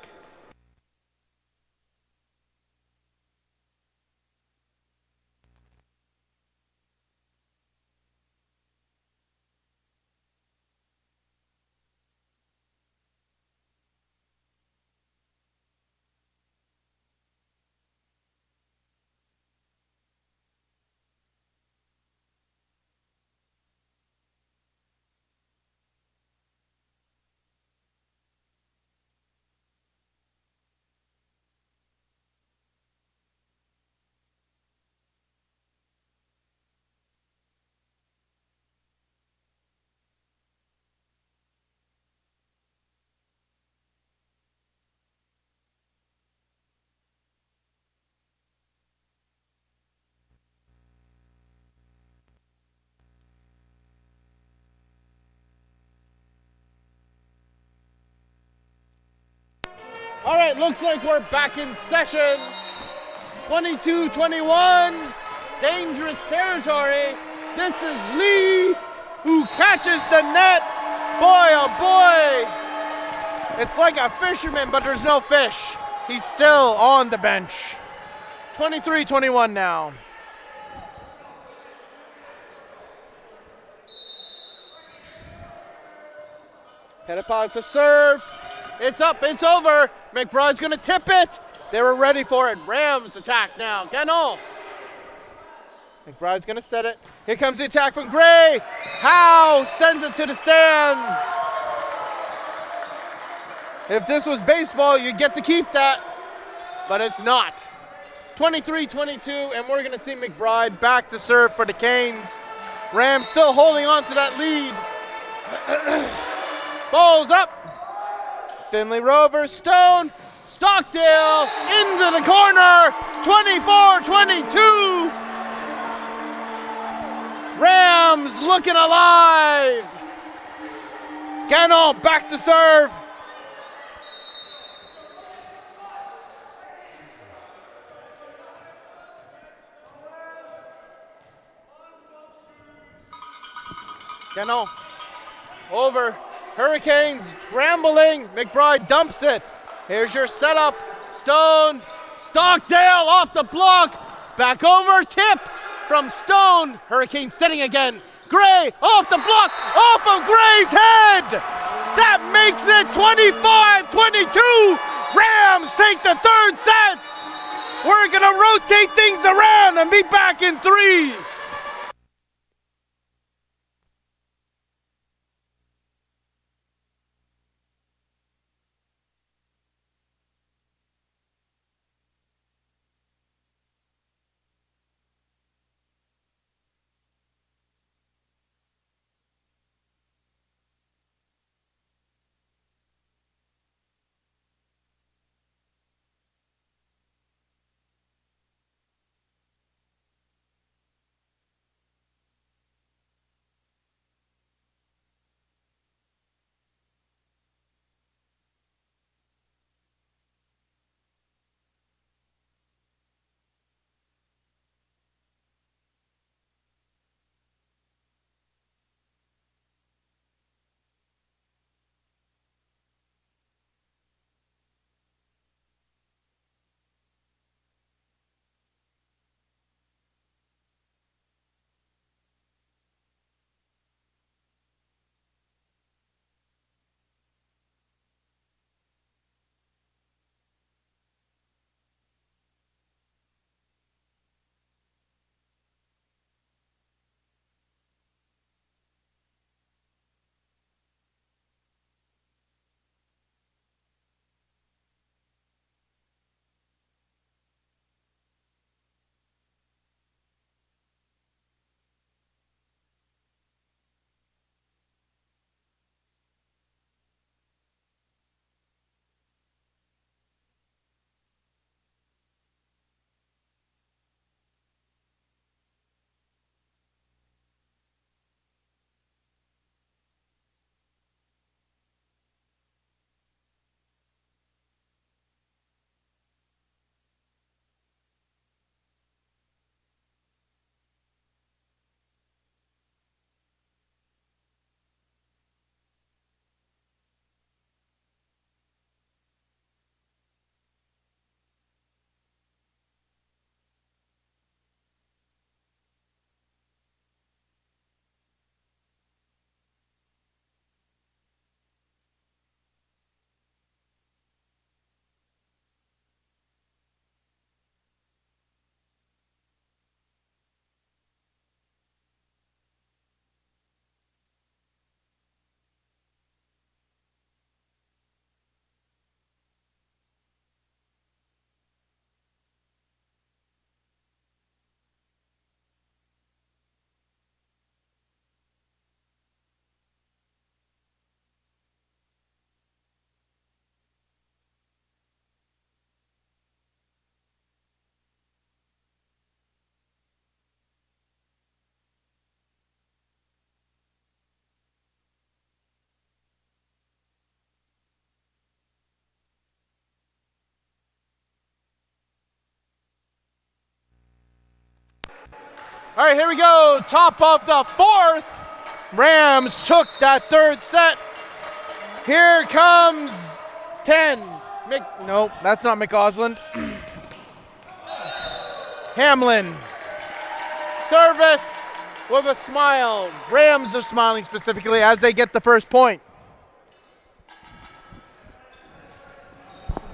All right, looks like we're back in session. 22-21, dangerous territory. This is Lee who catches the net. Boy, oh boy. It's like a fisherman, but there's no fish. He's still on the bench. 23-21 now. Pettipak to serve. It's up, it's over. McBride's gonna tip it. They were ready for it. Rams attack now. Ganon. McBride's gonna set it. Here comes the attack from Gray. Howe sends it to the stands. If this was baseball, you'd get to keep that, but it's not. 23-22, and we're gonna see McBride back to serve for the Canes. Rams still holding on to that lead. Ball's up. Finley Rovers, Stone, Stockdale into the corner. 24-22. Rams looking alive. Ganon back to serve. Ganon over. Hurricanes scrambling. McBride dumps it. Here's your setup. Stone. Stockdale off the block. Back over. Tip from Stone. Hurricanes setting again. Gray off the block. Off of Gray's head. That makes it 25-22. Rams take the third set. We're going to rotate things around and be back in 3. All right, here we go. Top of the fourth. Rams took that third set. Here comes 10. No, that's not McCausland. Hamlin. Service with a smile. Rams are smiling specifically as they get the first point.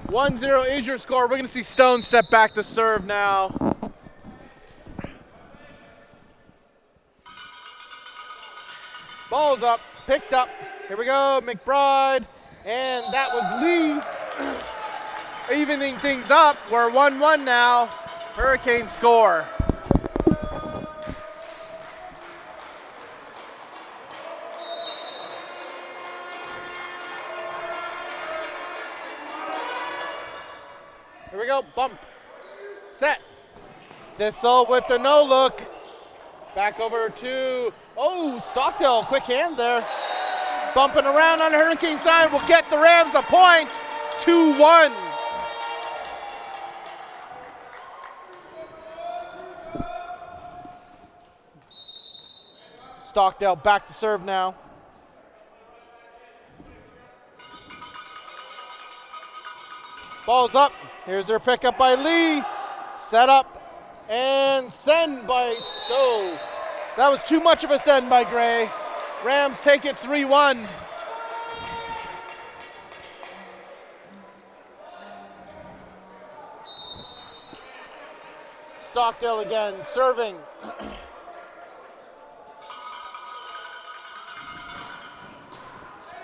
1-0 is your score. We're going to see Stone step back to serve now. Ball's up, picked up. Here we go, McBride. And that was Lee. Evening things up. We're 1-1 now. Hurricanes score. Here we go, bump, set. Thistle with the no look. Back over to, Stockdale, quick hand there. Bumping around on the Hurricane side will get the Rams a point, 2-1. Stockdale back to serve now. Ball's up. Here's their pickup by Lee. Set up and send by Stowe. That was too much of a send by Gray. Rams take it 3-1. Stockdale again, serving.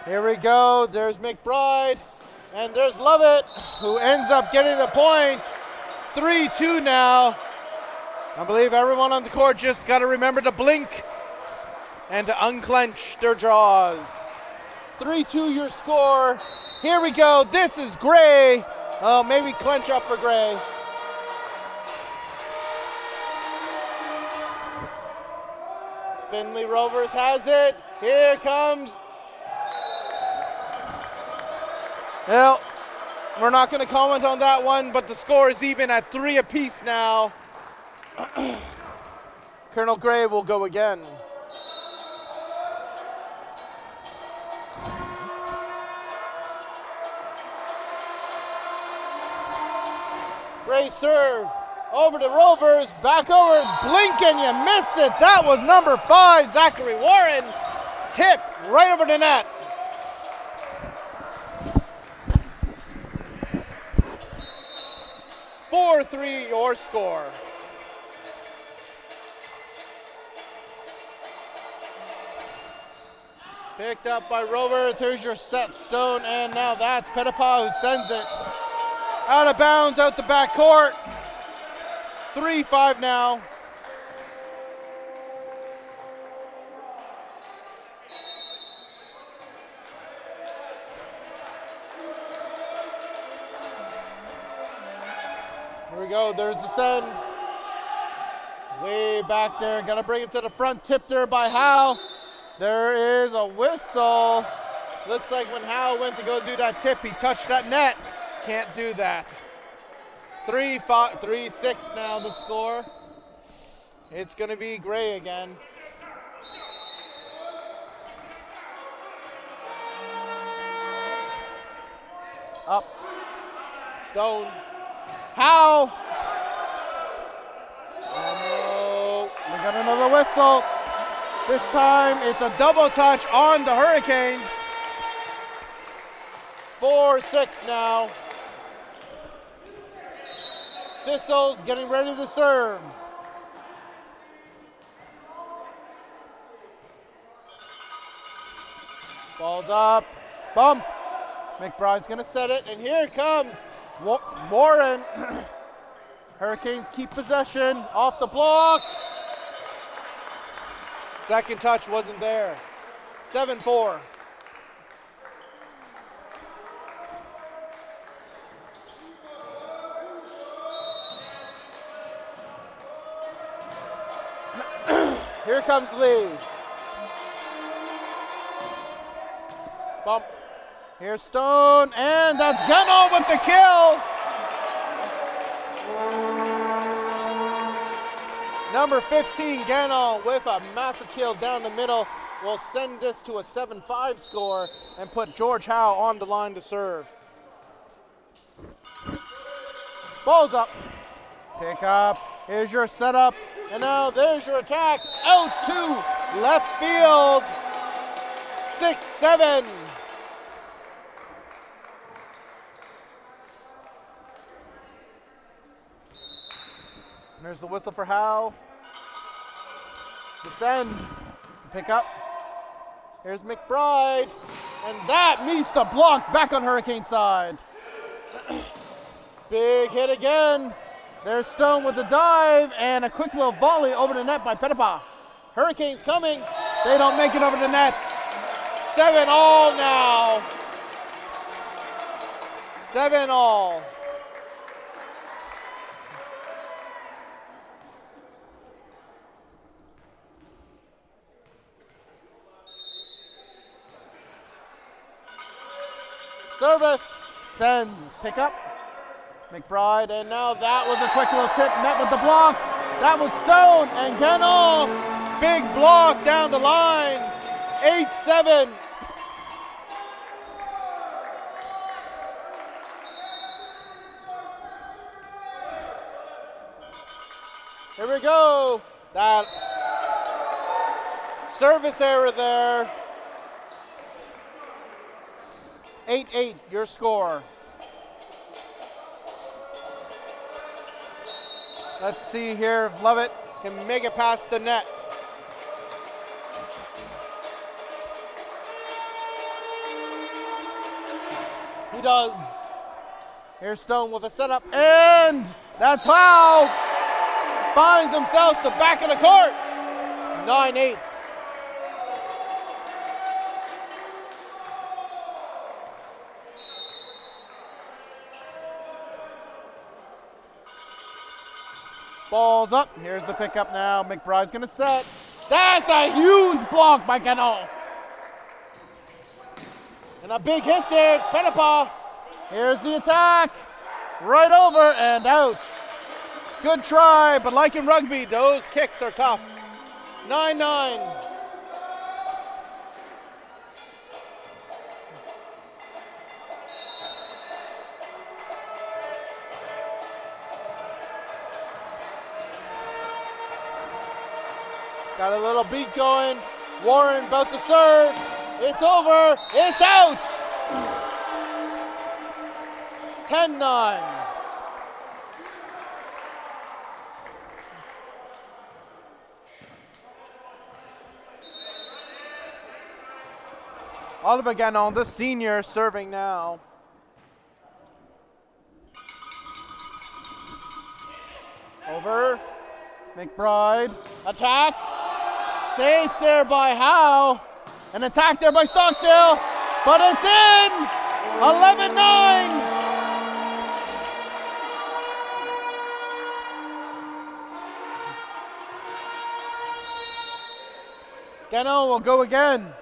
Here we go. There's McBride. And there's Lovett, who ends up getting the point. 3-2 now. I believe everyone on the court just got to remember to blink and to unclench their jaws. 3-2 your score. Here we go. This is Gray. Oh, maybe clench up for Gray. Finley Rovers has it. Here comes. Well, we're not going to comment on that one, but the score is even at 3 apiece now. Colonel Gray will go again. Gray serve over to Rovers, back over, blink and you missed it. That was number 5, Zachary Warren. Tip right over the net. .43 your score. Picked up by Rovers. Here's your set, Stone, and now that's Pettipa who sends it out of bounds, out the back court. 3-5 now. Here we go, there's the send. Way back there, gotta bring it to the front, tip there by Howe. There is a whistle. Looks like when Howe went to go do that tip, he touched that net. Can't do that. 3-6 now the score. It's gonna be Gray again. Up, Stone. Howe. Oh, we got another whistle. This time it's a double touch on the Hurricanes. 4-6 now. Thistle's getting ready to serve. Ball's up, bump. McBride's gonna set it, and here comes Warren. Hurricanes keep possession, off the block. Second touch wasn't there. 7-4. Here comes Lee. Bump. Here's Stone, and that's Gunno with the kill. Number 15, Gano, with a massive kill down the middle, will send this to a 7-5 score and put George Howe on the line to serve. Ball's up. Pick up. Here's your setup. And now there's your attack. Out to left field. 6-7. There's the whistle for Howe. Defend. Pick up. Here's McBride. And that meets the block back on Hurricane side. Big hit again. There's Stone with the dive and a quick little volley over the net by Petapa. Hurricanes coming. They don't make it over the net. 7-all now. 7-all. Service, send, pick up, McBride, and now that was a quick little tip, met with the block. That was Stone, and Gano, big block down the line, 8-7. Here we go, that service error there. 8-8, your score. Let's see here if Lovett can make it past the net. He does. Here's Stone with a setup, and that's how finds himself the back of the court. 9-8. Ball's up. Here's the pickup now. McBride's gonna set. That's a huge block by Gano. And a big hit there. Petapa. Here's the attack. Right over and out. Good try, but like in rugby, those kicks are tough. 9-9. Got a little beat going. Warren about to serve. It's over. It's out. 10-9. Oliver Gano, the senior, serving now. Over. McBride. Attack. Safe there by Howe. An attack there by Stockdale. But it's in. 11-9. Gano will go again.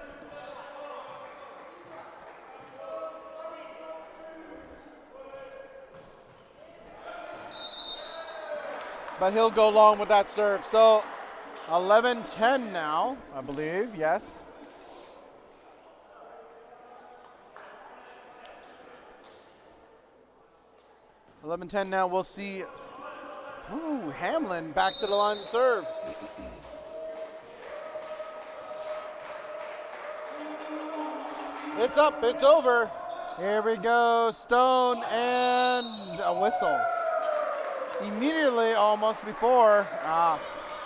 But he'll go long with that serve. So 11-10 now, I believe, yes. $11-10 now, we'll see Hamlin back to the line to serve. It's up, it's over. Here we go, Stone and a whistle. Immediately, almost before,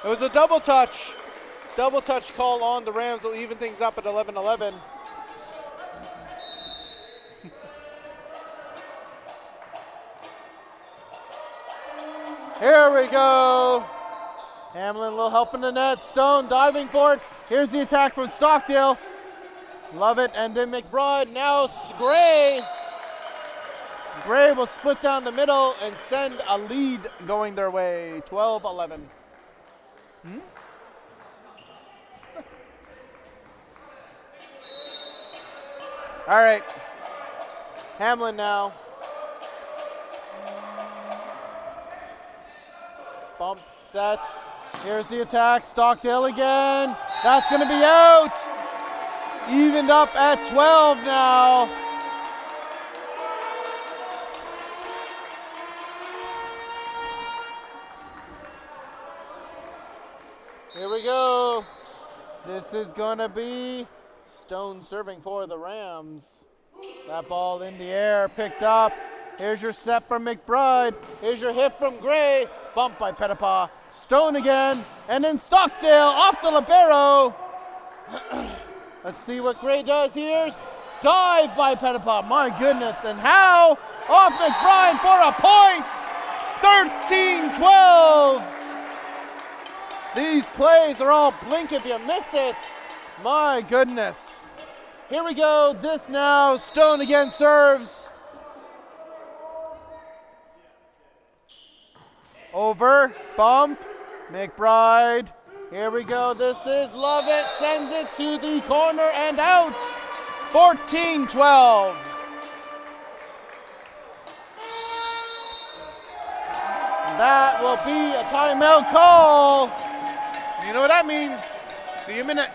it was a double touch call on the Rams will even things up at 11-11. Here we go. Hamlin, a little help in the net. Stone diving for it. Here's the attack from Stockdale. Love it, and then McBride. Now Gray. Gray will split down the middle and send a lead going their way. 12-11. All right. Hamlin now. Bump, set, Here's the attack, Stockdale again. That's gonna be out. Evened up at 12 now. Here we go. This is gonna be Stone serving for the Rams. That ball in the air, picked up. Here's your set from McBride. Here's your hit from Gray. Bumped by Pettipaw. Stone again, and then Stockdale off the libero. Let's see what Gray does here. Dive by Pettipaw, my goodness. And Howe off McBride for a point. 13-12. These plays are all blink if you miss it. My goodness. Here we go, this now, Stone again serves. Over, bump, McBride. Here we go, this is Lovett, sends it to the corner and out. 14-12. That will be a timeout call. You know what that means. See you in a minute.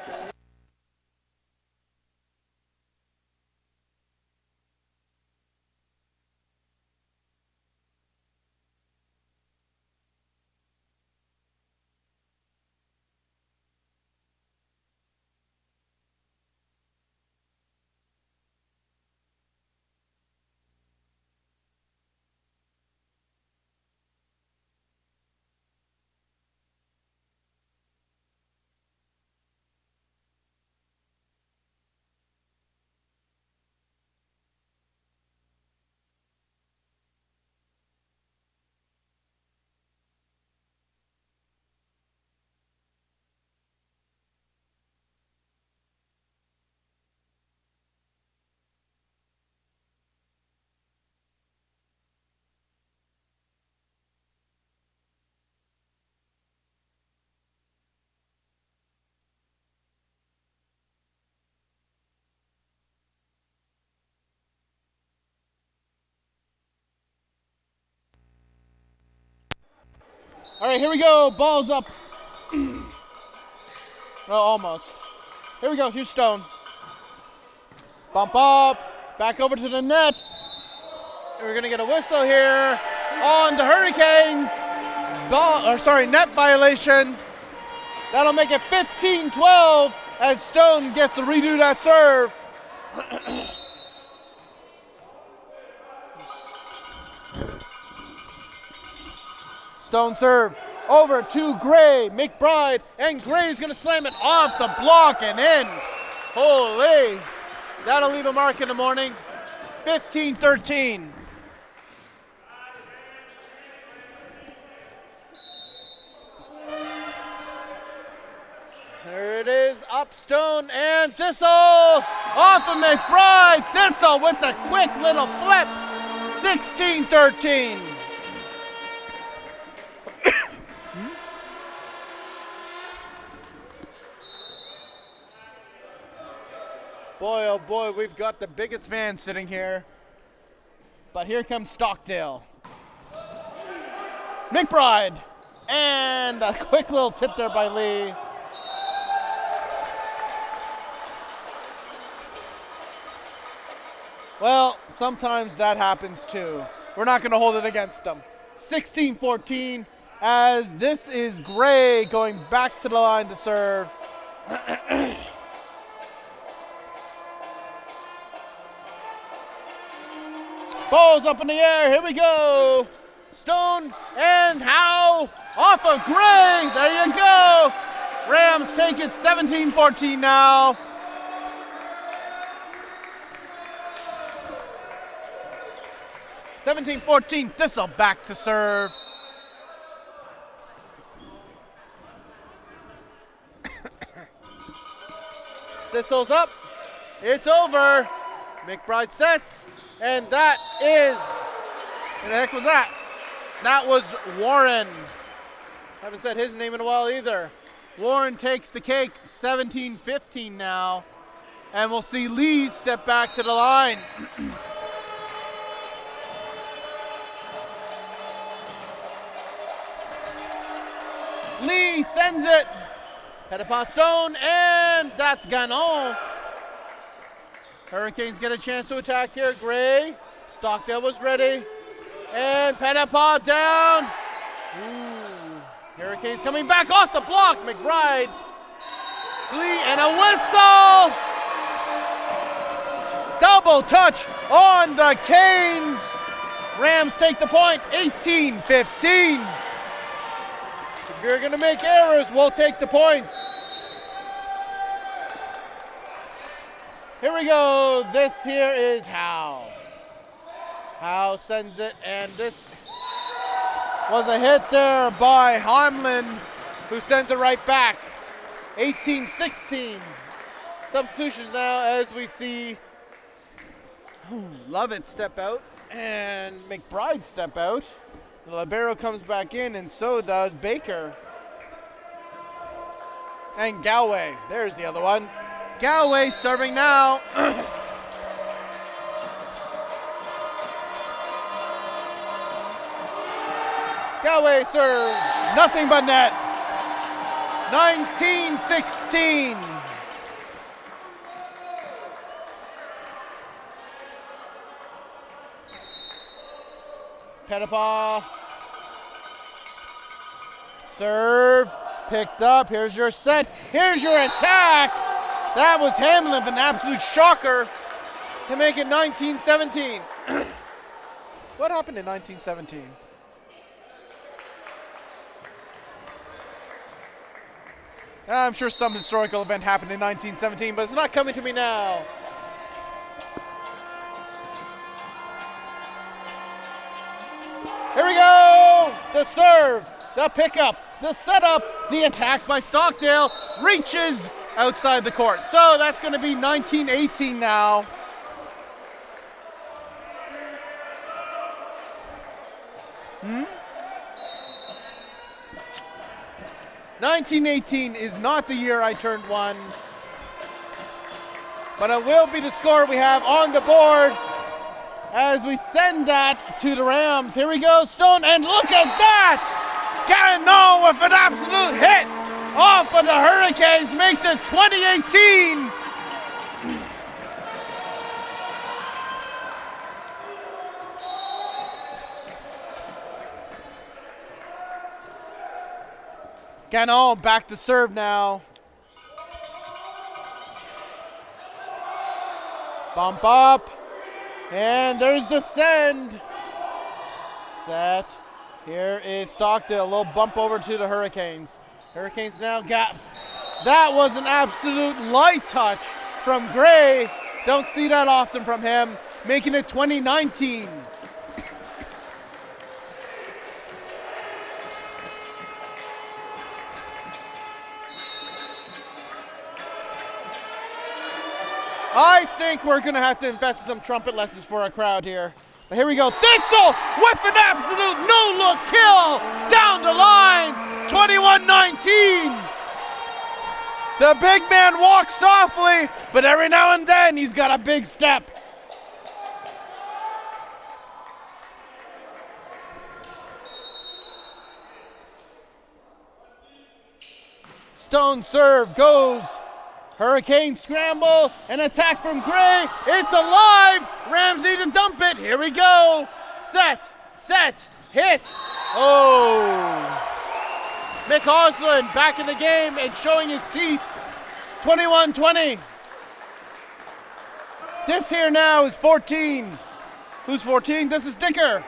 All right, here we go. Ball's up. Well, almost. Here we go. Here's Stone. Bump up. Back over to the net. We're going to get a whistle here on the Hurricanes. Net violation. That'll make it 15-12 as Stone gets to redo that serve. Stone serve over to Gray, McBride, and Gray's gonna slam it off the block and in. Holy, that'll leave a mark in the morning. 15-13. There it is, up Stone and Thistle off of McBride. Thistle with the quick little flip. 16-13. Boy, oh boy, we've got the biggest fan sitting here. But here comes Stockdale. McBride. And a quick little tip there by Lee. Well, sometimes that happens too. We're not going to hold it against them. 16-14 as this is Gray going back to the line to serve. Ball's up in the air. Here we go. Stone and Howe off of Gray. There you go. Rams take it 17-14 now. Thistle back to serve. Thistle's up. It's over. McBride sets. And that is, who the heck was that? That was Warren. Haven't said his name in a while either. Warren takes the cake, 17-15 now. And we'll see Lee step back to the line. Lee sends it. Headed past Stone, and that's Ganon. Hurricanes get a chance to attack here. Gray, Stockdale was ready. And Pettipaw down. Ooh. Hurricanes coming back off the block. McBride. Lee and a whistle. Double touch on the Canes. Rams take the point, 18-15. If you're gonna make errors, we'll take the points. Here we go. This here is Howe. Howe sends it, and this was a hit there by Holland, who sends it right back. 18-16. Substitutions now as we see Lovett step out and McBride step out. The libero comes back in, and so does Baker. And Galway, there's the other one. Galway serving now. Galway serve, nothing but net. 19-16. Pettipaw. Serve, picked up, here's your set, here's your attack. That was Hamlin, an absolute shocker to make it 19-17. What happened in 1917? I'm sure some historical event happened in 1917, but it's not coming to me now. Here we go! The serve, the pickup, the setup, the attack by Stockdale reaches outside the court. So that's going to be 19-18 now. Hmm? 1918 is not the year I turned one, but it will be the score we have on the board as we send that to the Rams. Here we go, Stone, and look at that! Ganon with an absolute hit off of the Hurricanes, makes it 2018. Ganon back to serve now. Bump up. And there's the send. Set. Here is Stockdale. A little bump over to the Hurricanes. Hurricanes now got. That was an absolute light touch from Gray. Don't see that often from him. Making it 2019. I think we're going to have to invest in some trumpet lessons for our crowd here. But here we go. Thistle with an absolute no-look kill down the line. 21-19. The big man walks softly, but every now and then he's got a big step. Stone serve goes. Hurricane scramble, an attack from Gray. It's alive. Rams need to dump it. Here we go. Set, hit. Oh. Mick Osland back in the game and showing his teeth. 21-20. This here now is 14. Who's 14? This is Dicker.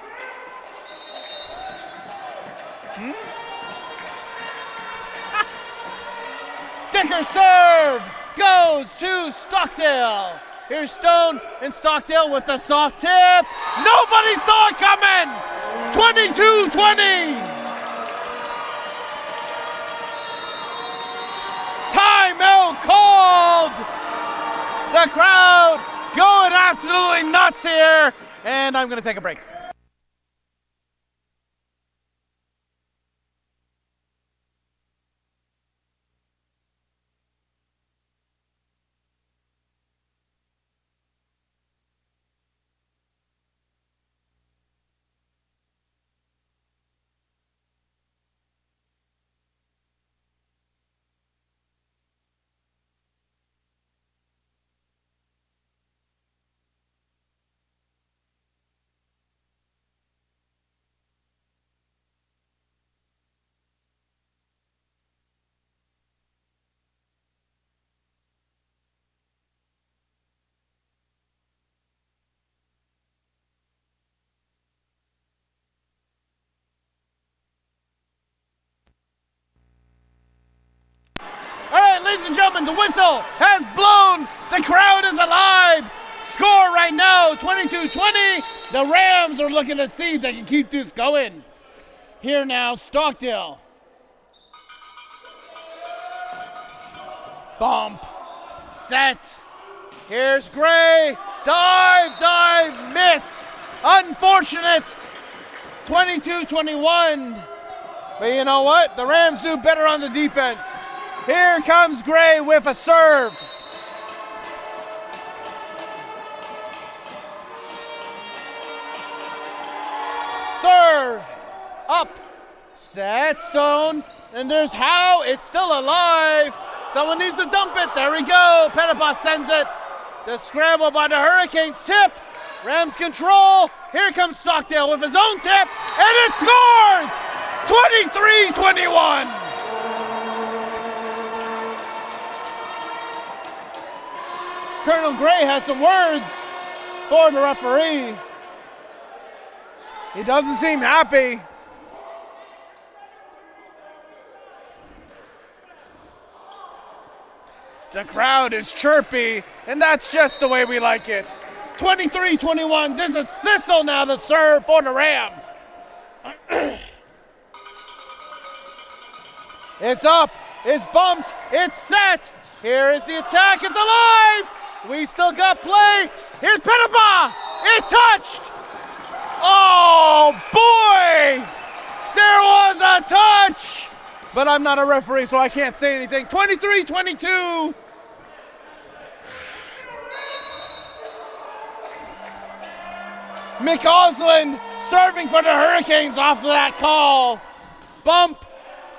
Dicker serve goes to Stockdale. Here's Stone and Stockdale with the soft tip. Nobody saw it coming. 22-20. Timeout called. The crowd going absolutely nuts here. And I'm going to take a break. ladies and gentlemen, the whistle has blown. The crowd is alive. Score right now, 22-20. The Rams are looking to see if they can keep this going. Here now, Stockdale. Bump. Set. Here's Gray. Dive, miss. Unfortunate. 22-21. But you know what? The Rams do better on the defense. Here comes Gray with a serve. Serve. Up. Set. Stone. And there's Howe. It's still alive. Someone needs to dump it. There we go. Pettipas sends it. The scramble by the Hurricanes. Tip. Rams control. Here comes Stockdale with his own tip. And it scores! 23-21. Colonel Gray has some words for the referee. He doesn't seem happy. The crowd is chirpy, and that's just the way we like it. 23-21. This is Thistle now to serve for the Rams. It's up. It's bumped. It's set. Here is the attack. It's alive. We still got play. Here's Pettipas. It touched. Oh, boy. There was a touch. But I'm not a referee, so I can't say anything. 23-22. Mick Osland serving for the Hurricanes off of that call. Bump.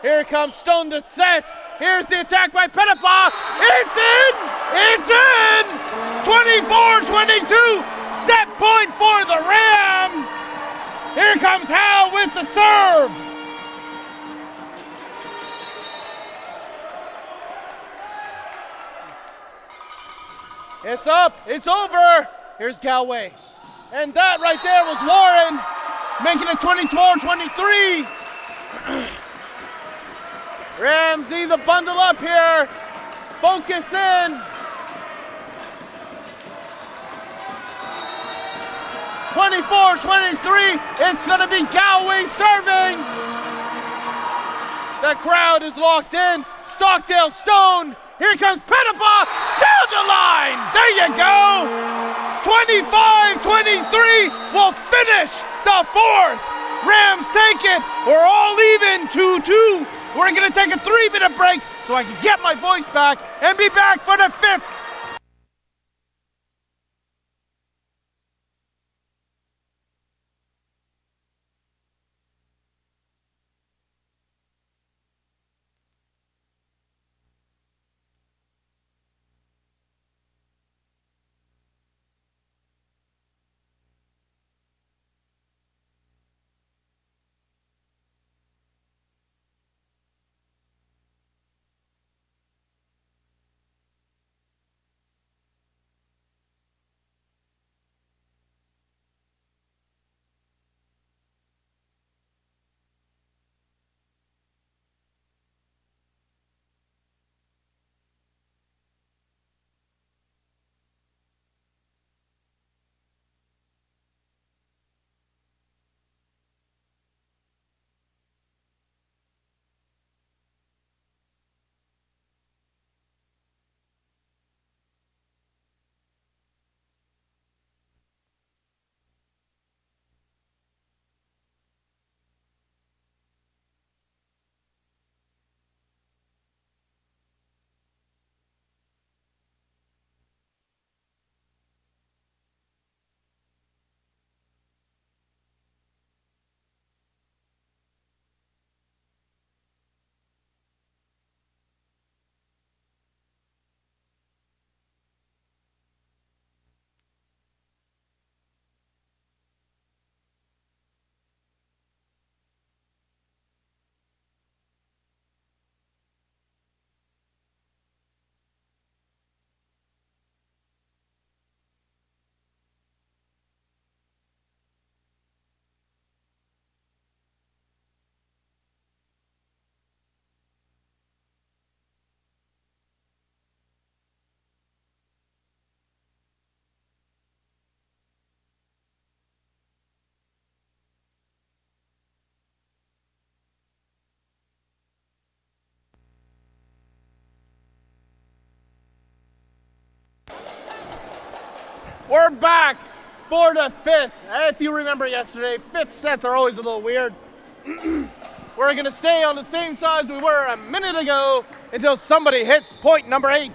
Here comes Stone to set. Here's the attack by Pettipas. It's in! It's in! 24-22. Set point for the Rams. Here comes Howe with the serve. It's up. It's over. Here's Galway. And that right there was Warren, making it 24-23. Rams need to bundle up here. Focus in. 24-23. It's going to be Galway serving. The crowd is locked in. Stockdale, Stone. Here comes Pettipas down the line. There you go. 25-23 will finish the fourth. Rams take it. We're all even 2-2. We're going to take a 3-minute break so I can get my voice back and be back for the fifth. We're back for the fifth. If you remember yesterday, fifth sets are always a little weird. We're going to stay on the same side as we were a minute ago until somebody hits point number 8.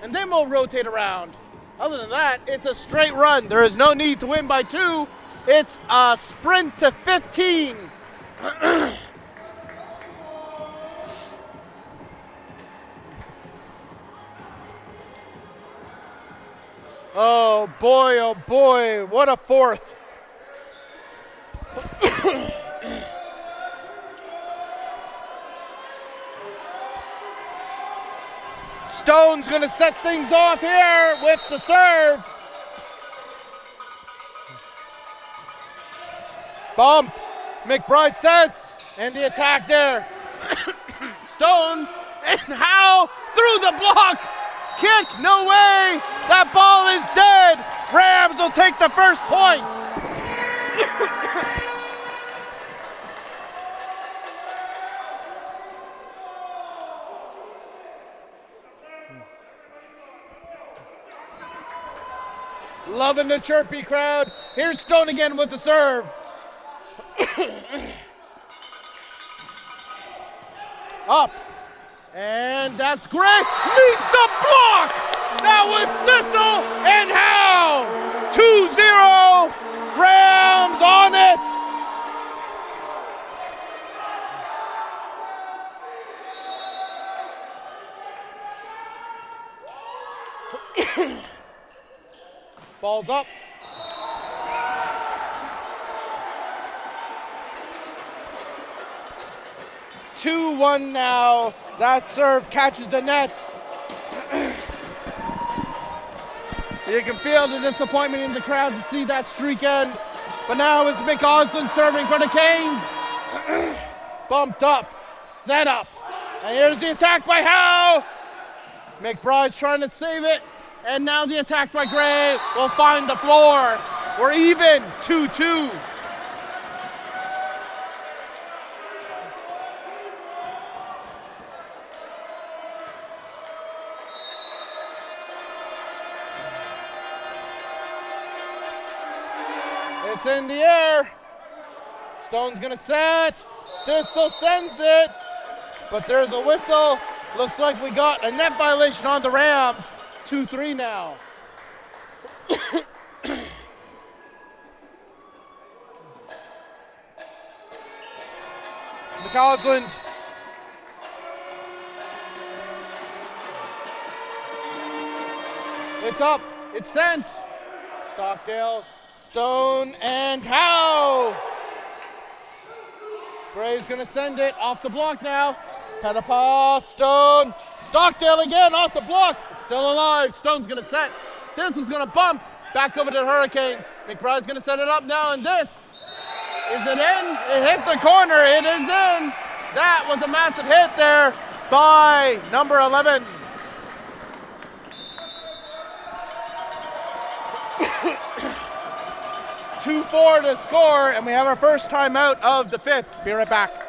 And then we'll rotate around. Other than that, it's a straight run. There is no need to win by 2. It's a sprint to 15. Oh boy, what a fourth. Stone's gonna set things off here with the serve. Bump, McBride sets, and the attack there. Stone, and Howe through the block. Kick, no way. That ball is dead. Rams will take the first point. Loving the chirpy crowd. Here's Stone again with the serve. Up. And that's great. Meets the block. That was Thistle and Howe. 2-0. Rams on it. Ball's up. Two, 1 now. That serve catches the net. You can feel the disappointment in the crowd to see that streak end. But now it's McAuslin serving for the Canes. Bumped up, set up. And here's the attack by Howe. McBride's trying to save it. And now the attack by Gray will find the floor. We're even, 2-2. It's in the air. Stone's gonna set. Thistle sends it. But there's a whistle. Looks like we got a net violation on the Rams. 2-3 now. McAuslin. It's up. It's sent. Stockdale, Stone, and Howe. Gray's gonna send it off the block now. Pettipaw, Stone, Stockdale again off the block. It's still alive. Stone's gonna set. This is gonna bump back over to the Hurricanes. McBride's gonna set it up now, and this. Is it in? It hit the corner. It is in. That was a massive hit there by number 11. (2-4) to score, and we have our first timeout of the fifth. Be right back.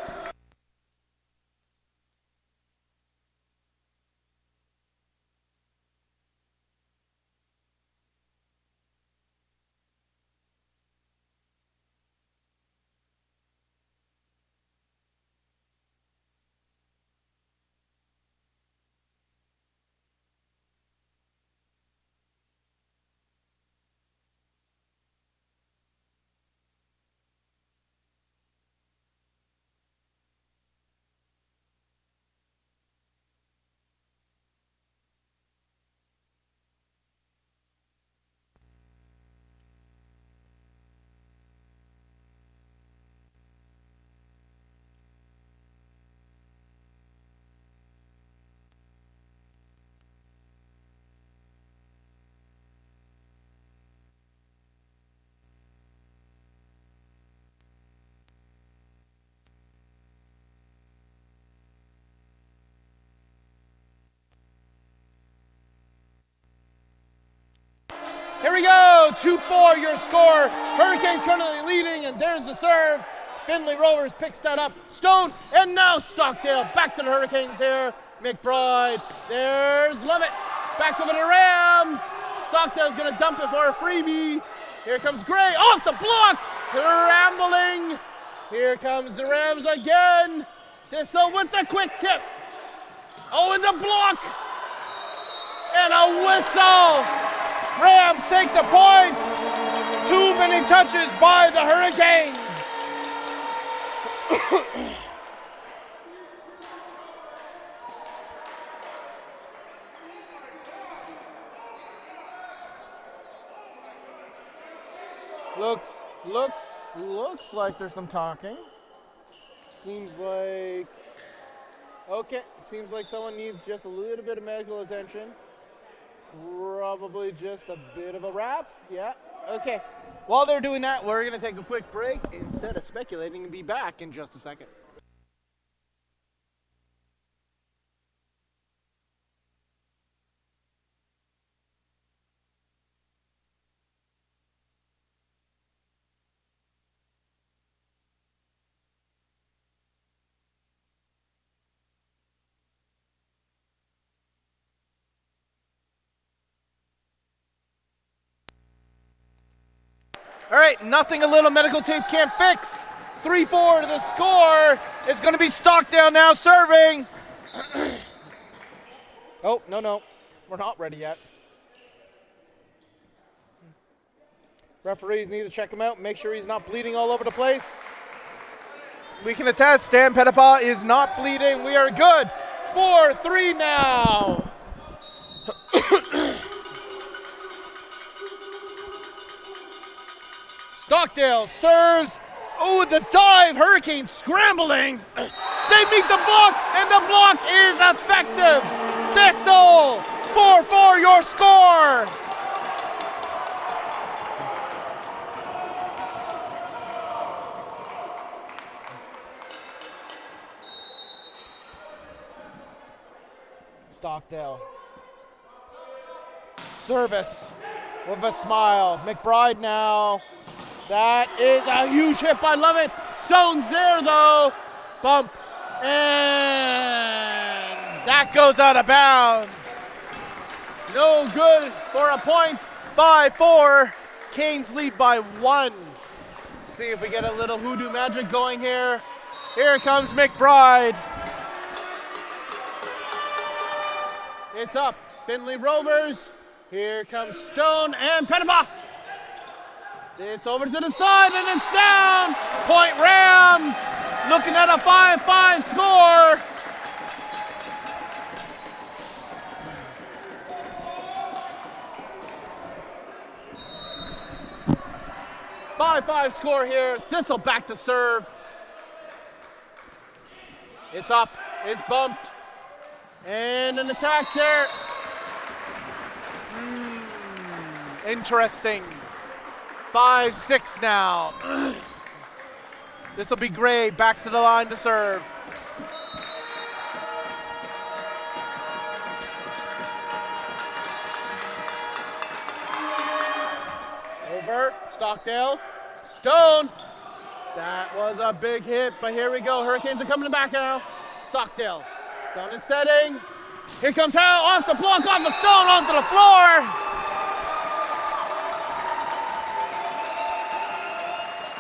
Here we go, 2-4 your score. Hurricanes currently leading, and there's the serve. Findlay Rovers picks that up. Stone, and now Stockdale back to the Hurricanes here. McBride, there's Lovett. Back over the Rams. Stockdale's going to dump it for a freebie. Here comes Gray. Off the block. Rambling. Here comes the Rams again. Thistle with the quick tip. Oh, and the block. And a whistle. Rams take the point. Too many touches by the Hurricanes. Looks like there's some talking. Seems like someone needs just a little bit of medical attention. Probably just a bit of a wrap. Yeah. Okay. While they're doing that, we're going to take a quick break instead of speculating and be back in just a second. All right, nothing a little medical tape can't fix. 3-4 to the score. It's going to be Stockdale now serving. Oh, no. We're not ready yet. Referees need to check him out, make sure he's not bleeding all over the place. We can attest, Stan Pettipaw is not bleeding. We are good. 4-3 now. Stockdale serves. Oh, the dive. Hurricanes scrambling. They meet the block, and the block is effective. Thistle, 4-4 your score. Stockdale. Service with a smile. McBride now. That is a huge hit. I love it. Stone's there though. Bump. And that goes out of bounds. No good for a point. 5-4. Canes lead by 1. See if we get a little hoodoo magic going here. Here comes McBride. It's up. Finley Rovers. Here comes Stone and Pettipaw. It's over to the side and it's down. Point Rams. Looking at a 5-5 score. Five score here. Thistle back to serve. It's up. It's bumped. And an attack there. Interesting. 5-6 now. This will be Gray back to the line to serve. Over. Stockdale. Stone. That was a big hit, but here we go. Hurricanes are coming back now. Stockdale. Stone is setting. Here comes Hal off the block, off the Stone, onto the floor.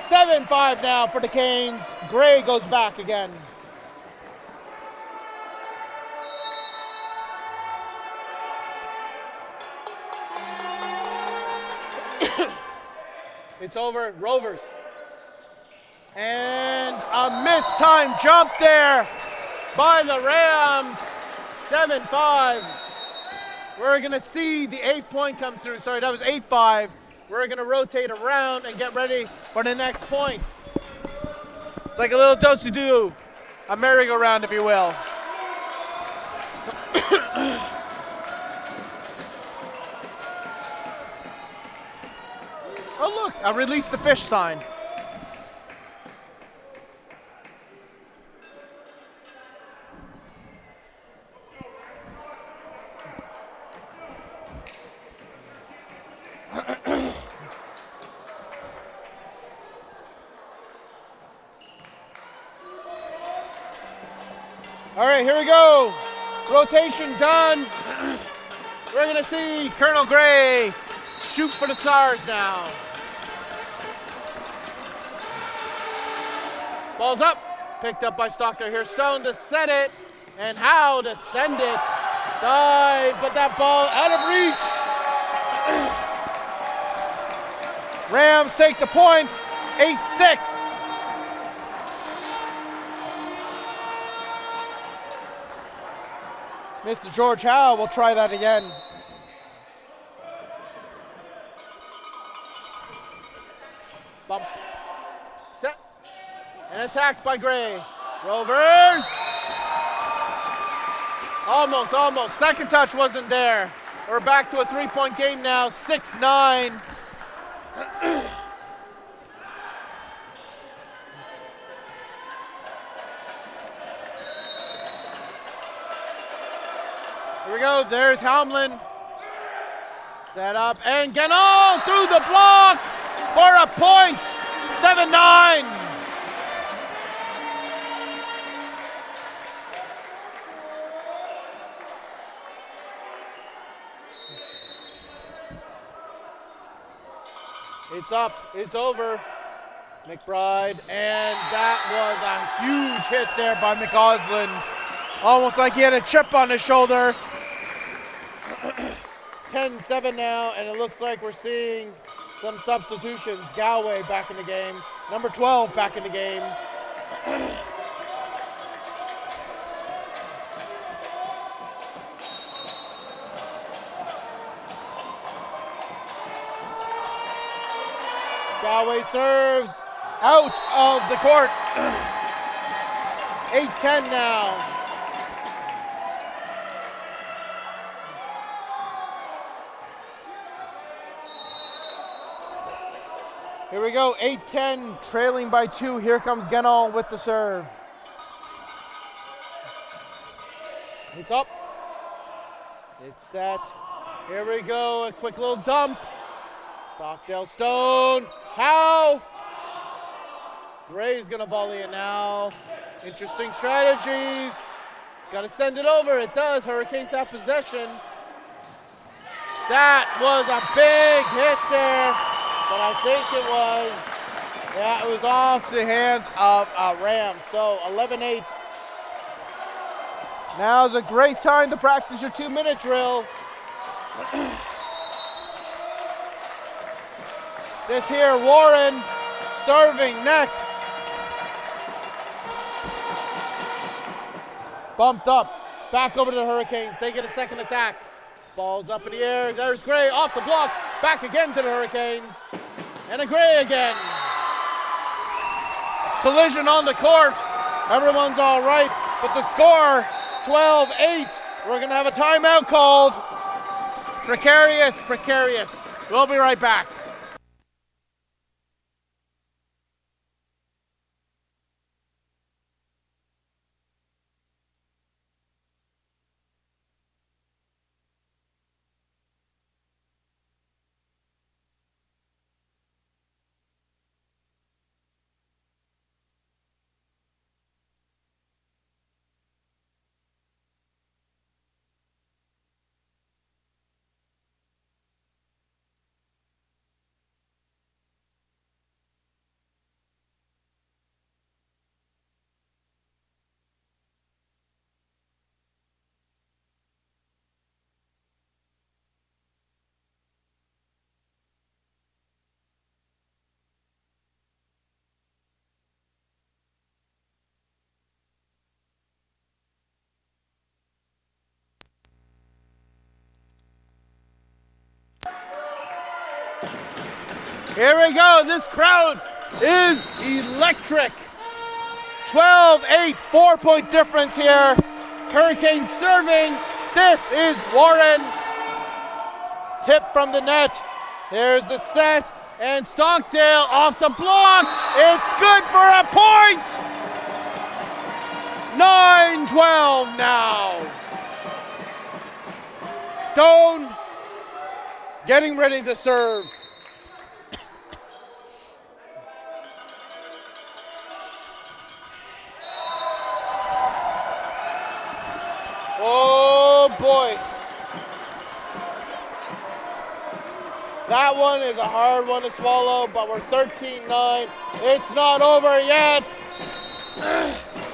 7-5 now for the Canes. Gray goes back again. It's over. Rovers. And a mistimed jump there by the Rams. 7-5. We're going to see the 8th point come through. Sorry, that was 8-5. We're going to rotate around and get ready for the next point. It's like a little do-si-do, a merry-go-round, if you will. Oh, look, I released the fish sign. All right, here we go. Rotation done. We're going to see Colonel Gray shoot for the Stars now. Ball's up. Picked up by Stockdale. Here's Stone to set it. And Howe to send it. Dive, but that ball out of reach. Rams take the point, 8-6. Mr. George Howe will try that again. Bump. Set. And attacked by Gray. Rovers. Almost. Second touch wasn't there. We're back to a 3-point game now, 6-9. Here we go, there's Hamlin. Set up, and Ganol through the block for a point, 7-9. It's up, it's over. McBride, and that was a huge hit there by McAusland. Almost like he had a chip on his shoulder. 10-7 now, and it looks like we're seeing some substitutions. Galway back in the game. Number 12 back in the game. Galway serves out of the court. 8-10 now. Here we go, 8-10, trailing by 2. Here comes Ganol with the serve. It's up. It's set. Here we go, a quick little dump. Stockdale Stone. Howe. Gray's gonna volley it now. Interesting strategies. He's gotta send it over. It does. Hurricanes have possession. That was a big hit there. But I think it was off the hands of Rams. So 11-8. Now's a great time to practice your 2-minute drill. This here, Warren serving next. Bumped up, back over to the Hurricanes. They get a second attack. Ball's up in the air. There's Gray off the block. Back again to the Hurricanes. And a Gray again. Collision on the court. Everyone's all right. But the score, 12-8. We're going to have a timeout called. Precarious. We'll be right back. Here we go. This crowd is electric. 12-8, 4-point difference here. Hurricanes serving. This is Warren. Tip from the net. There's the set. And Stockdale off the block. It's good for a point. 9-12 now. Stone getting ready to serve. Oh boy. That one is a hard one to swallow, but we're 13-9. It's not over yet.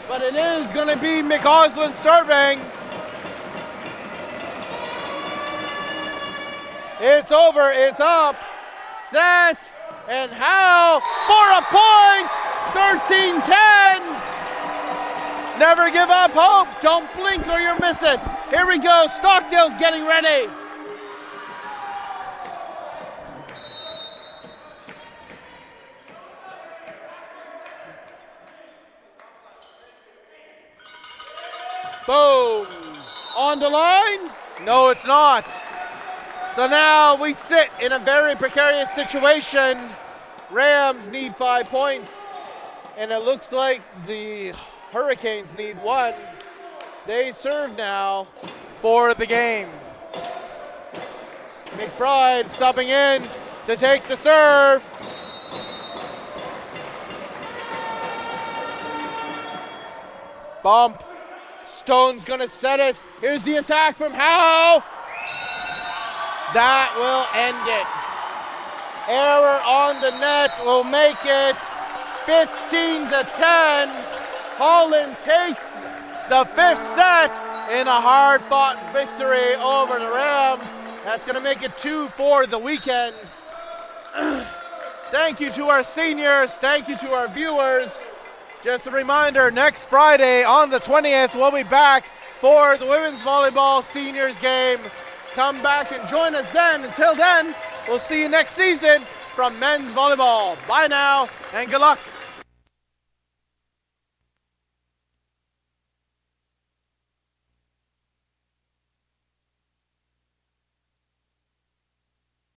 But it is going to be McCausland serving. It's over, it's up, set, and Howe for a point, 13-10. Never give up hope, don't blink or you'll miss it. Here we go, Stockdale's getting ready. Boom, on the line? No, it's not. So now we sit in a very precarious situation. Rams need 5 points, and it looks like the Hurricanes need 1. They serve now for the game. McBride stopping in to take the serve. Bump. Stone's gonna set it. Here's the attack from Howe. That will end it. Error on the net will make it 15-10. Holland takes the 5th set in a hard-fought victory over the Rams. That's going to make it 2 for the weekend. Thank you to our seniors. Thank you to our viewers. Just a reminder, next Friday on the 20th, we'll be back for the women's volleyball seniors game. Come back and join us then. Until then, we'll see you next season from men's volleyball. Bye now and good luck.